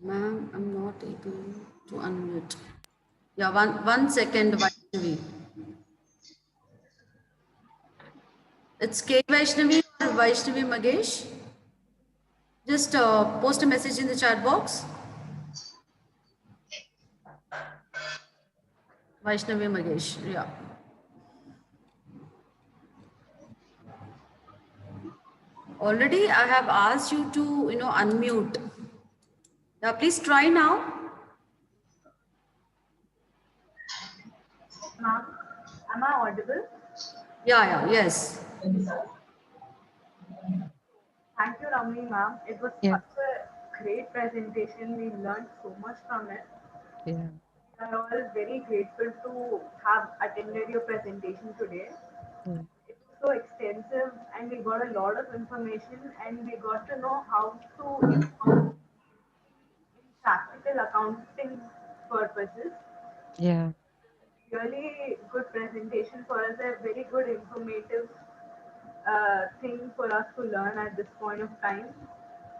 ma'am, I'm not able to unmute. Yeah, one second, Vaishnavi. It's K Vaishnavi or Vaishnavi Magesh. Just post a message in the chat box. Vaishnavi Magesh. Yeah. Already I have asked you to, unmute. Yeah, please try now. Ma'am, am I audible? Yeah, yeah, yes. Thank you, Ramni ma'am. It was Yeah, such a great presentation. We learned so much from it. yeah, We are all very grateful to have attended your presentation today. yeah, It was so extensive and we got a lot of information and we got to know how to use in practical accounting purposes. yeah, Really good presentation for us, a very good informative thing for us to learn at this point of time.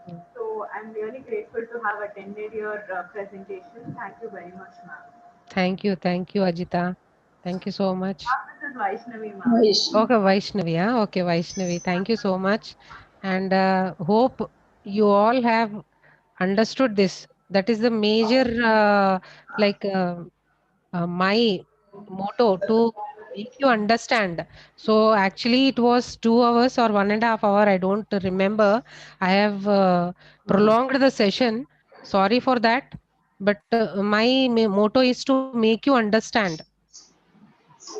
yeah. So I'm really grateful to have attended your presentation. Thank you very much, ma'am. Thank you, Ajita. Thank you so much. This is Vaishnavi, ma'am. Okay, Vaishnavi. Yeah, okay, Vaishnavi. Thank you so much. And hope you all have understood this. That is the major, like, my motto to make you understand. So actually, it was 2 hours or 1.5 hour. I don't remember. I have prolonged the session. Sorry for that. But my motto is to make you understand.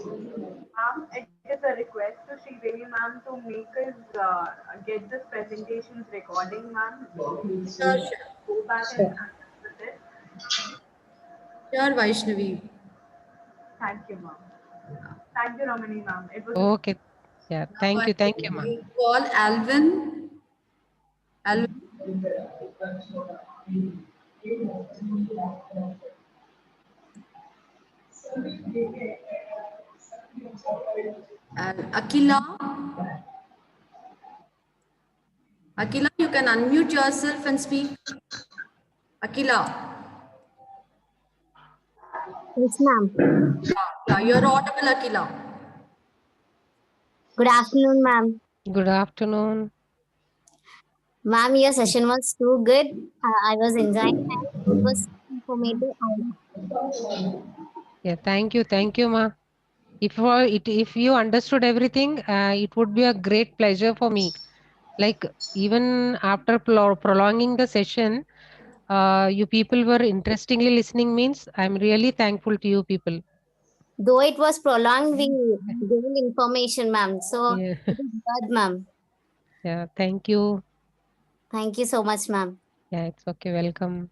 Ma'am, it is a request to Devi ma'am to make us get this presentation's recording, ma'am. Sure, sure. Go back and practice with it. Sure, Vaishnavi. Thank you, ma'am. Thank you, Ramani, ma'am. It was a Okay. Yeah. Now I Thank you, ma. will call Alvin. Alvin, Akila. Akila, you can unmute yourself and speak. Akila. Yes, ma'am. Yeah, you're audible, Akila. Good afternoon, ma'am. Good afternoon. Ma'am, your session was too good. I was enjoying and it was informative. Yeah. Thank you, ma. If you understood everything, it would be a great pleasure for me. Like even after prolonging the session, you people were interestingly listening means I'm really thankful to you people. Though it was prolonged, we gained information, ma'am. So Yeah. it is good, ma'am. Yeah. Thank you. Thank you so much, ma'am. Yeah. It's okay. Welcome.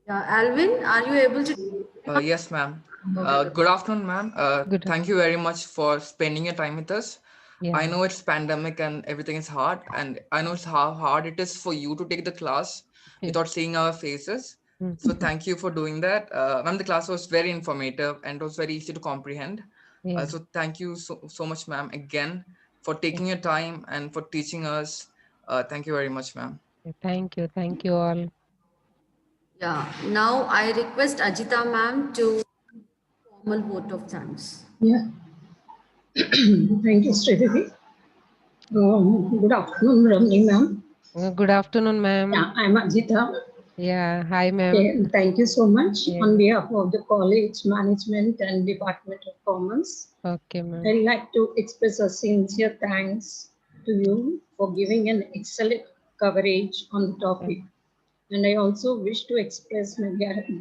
Yeah, Alvin, are you able to? Yes, ma'am. Okay, good. Good afternoon, ma'am. Good. Thank you very much for spending your time with us. I Yeah. know it's pandemic and everything is hard, and I know it's how hard it is for you to take the class Yes. without seeing our faces. Mm. So thank you for doing that. Ma'am, the class was very informative and it was very easy to comprehend. Yeah. So thank you so much, ma'am, again for Yeah. taking your time and for teaching us. Thank you very much, ma'am. Yeah. Thank you. Thank you all. Yeah, now I request Ajita ma'am to formal vote of thanks. Yeah, thank you, Sridevi. Good afternoon, Ramni ma'am. Good afternoon, ma'am. Yeah, I'm Ajita. Yeah. Hi, ma'am. Okay, thank you so much on Yeah. behalf of the college management and Department of Commerce. Okay, ma'am. I'd like to express a sincere thanks to you for giving an excellent coverage on the Yeah. topic. And I also wish to express my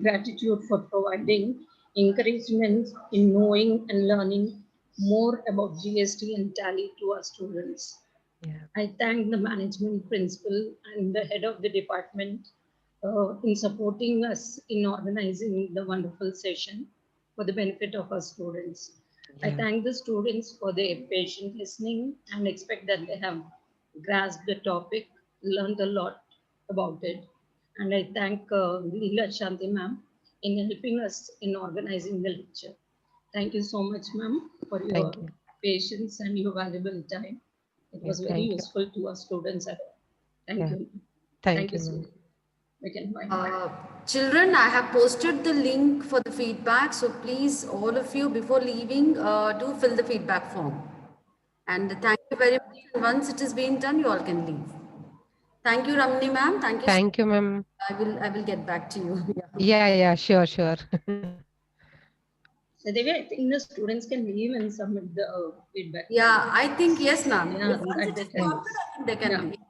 gratitude for providing encouragement in knowing and learning more about GST and Tally to our students. Yeah. I thank the management principal and the head of the department in supporting us in organizing the wonderful session for the benefit of our students. I Yeah. thank the students for their patient listening and expect that they have grasped the topic, learned a lot about it. And I thank Leela Shanti ma'am in helping us in organizing the lecture. Thank you so much, ma'am, for Thank your you. patience and your valuable time. It Yeah. was very Thank you. useful to our students. Thank Yeah. you. Thank Thank you you, so ma'am. much. We can wind up. Uh, Children, I have posted the link for the feedback. So please, all of you, before leaving, do fill the feedback form. And thank you very much. And once it is being done, you all can leave. Thank you, Ramni ma'am. Thank you. Thank you, ma'am. I will get back to you. Yeah. Yeah. Yeah. Sure. Sure. So Devi, I think the students can leave and submit the feedback. Yeah, I think yes, ma'am. Yeah, If once that it they is can. sorted, I think they can Yeah. leave.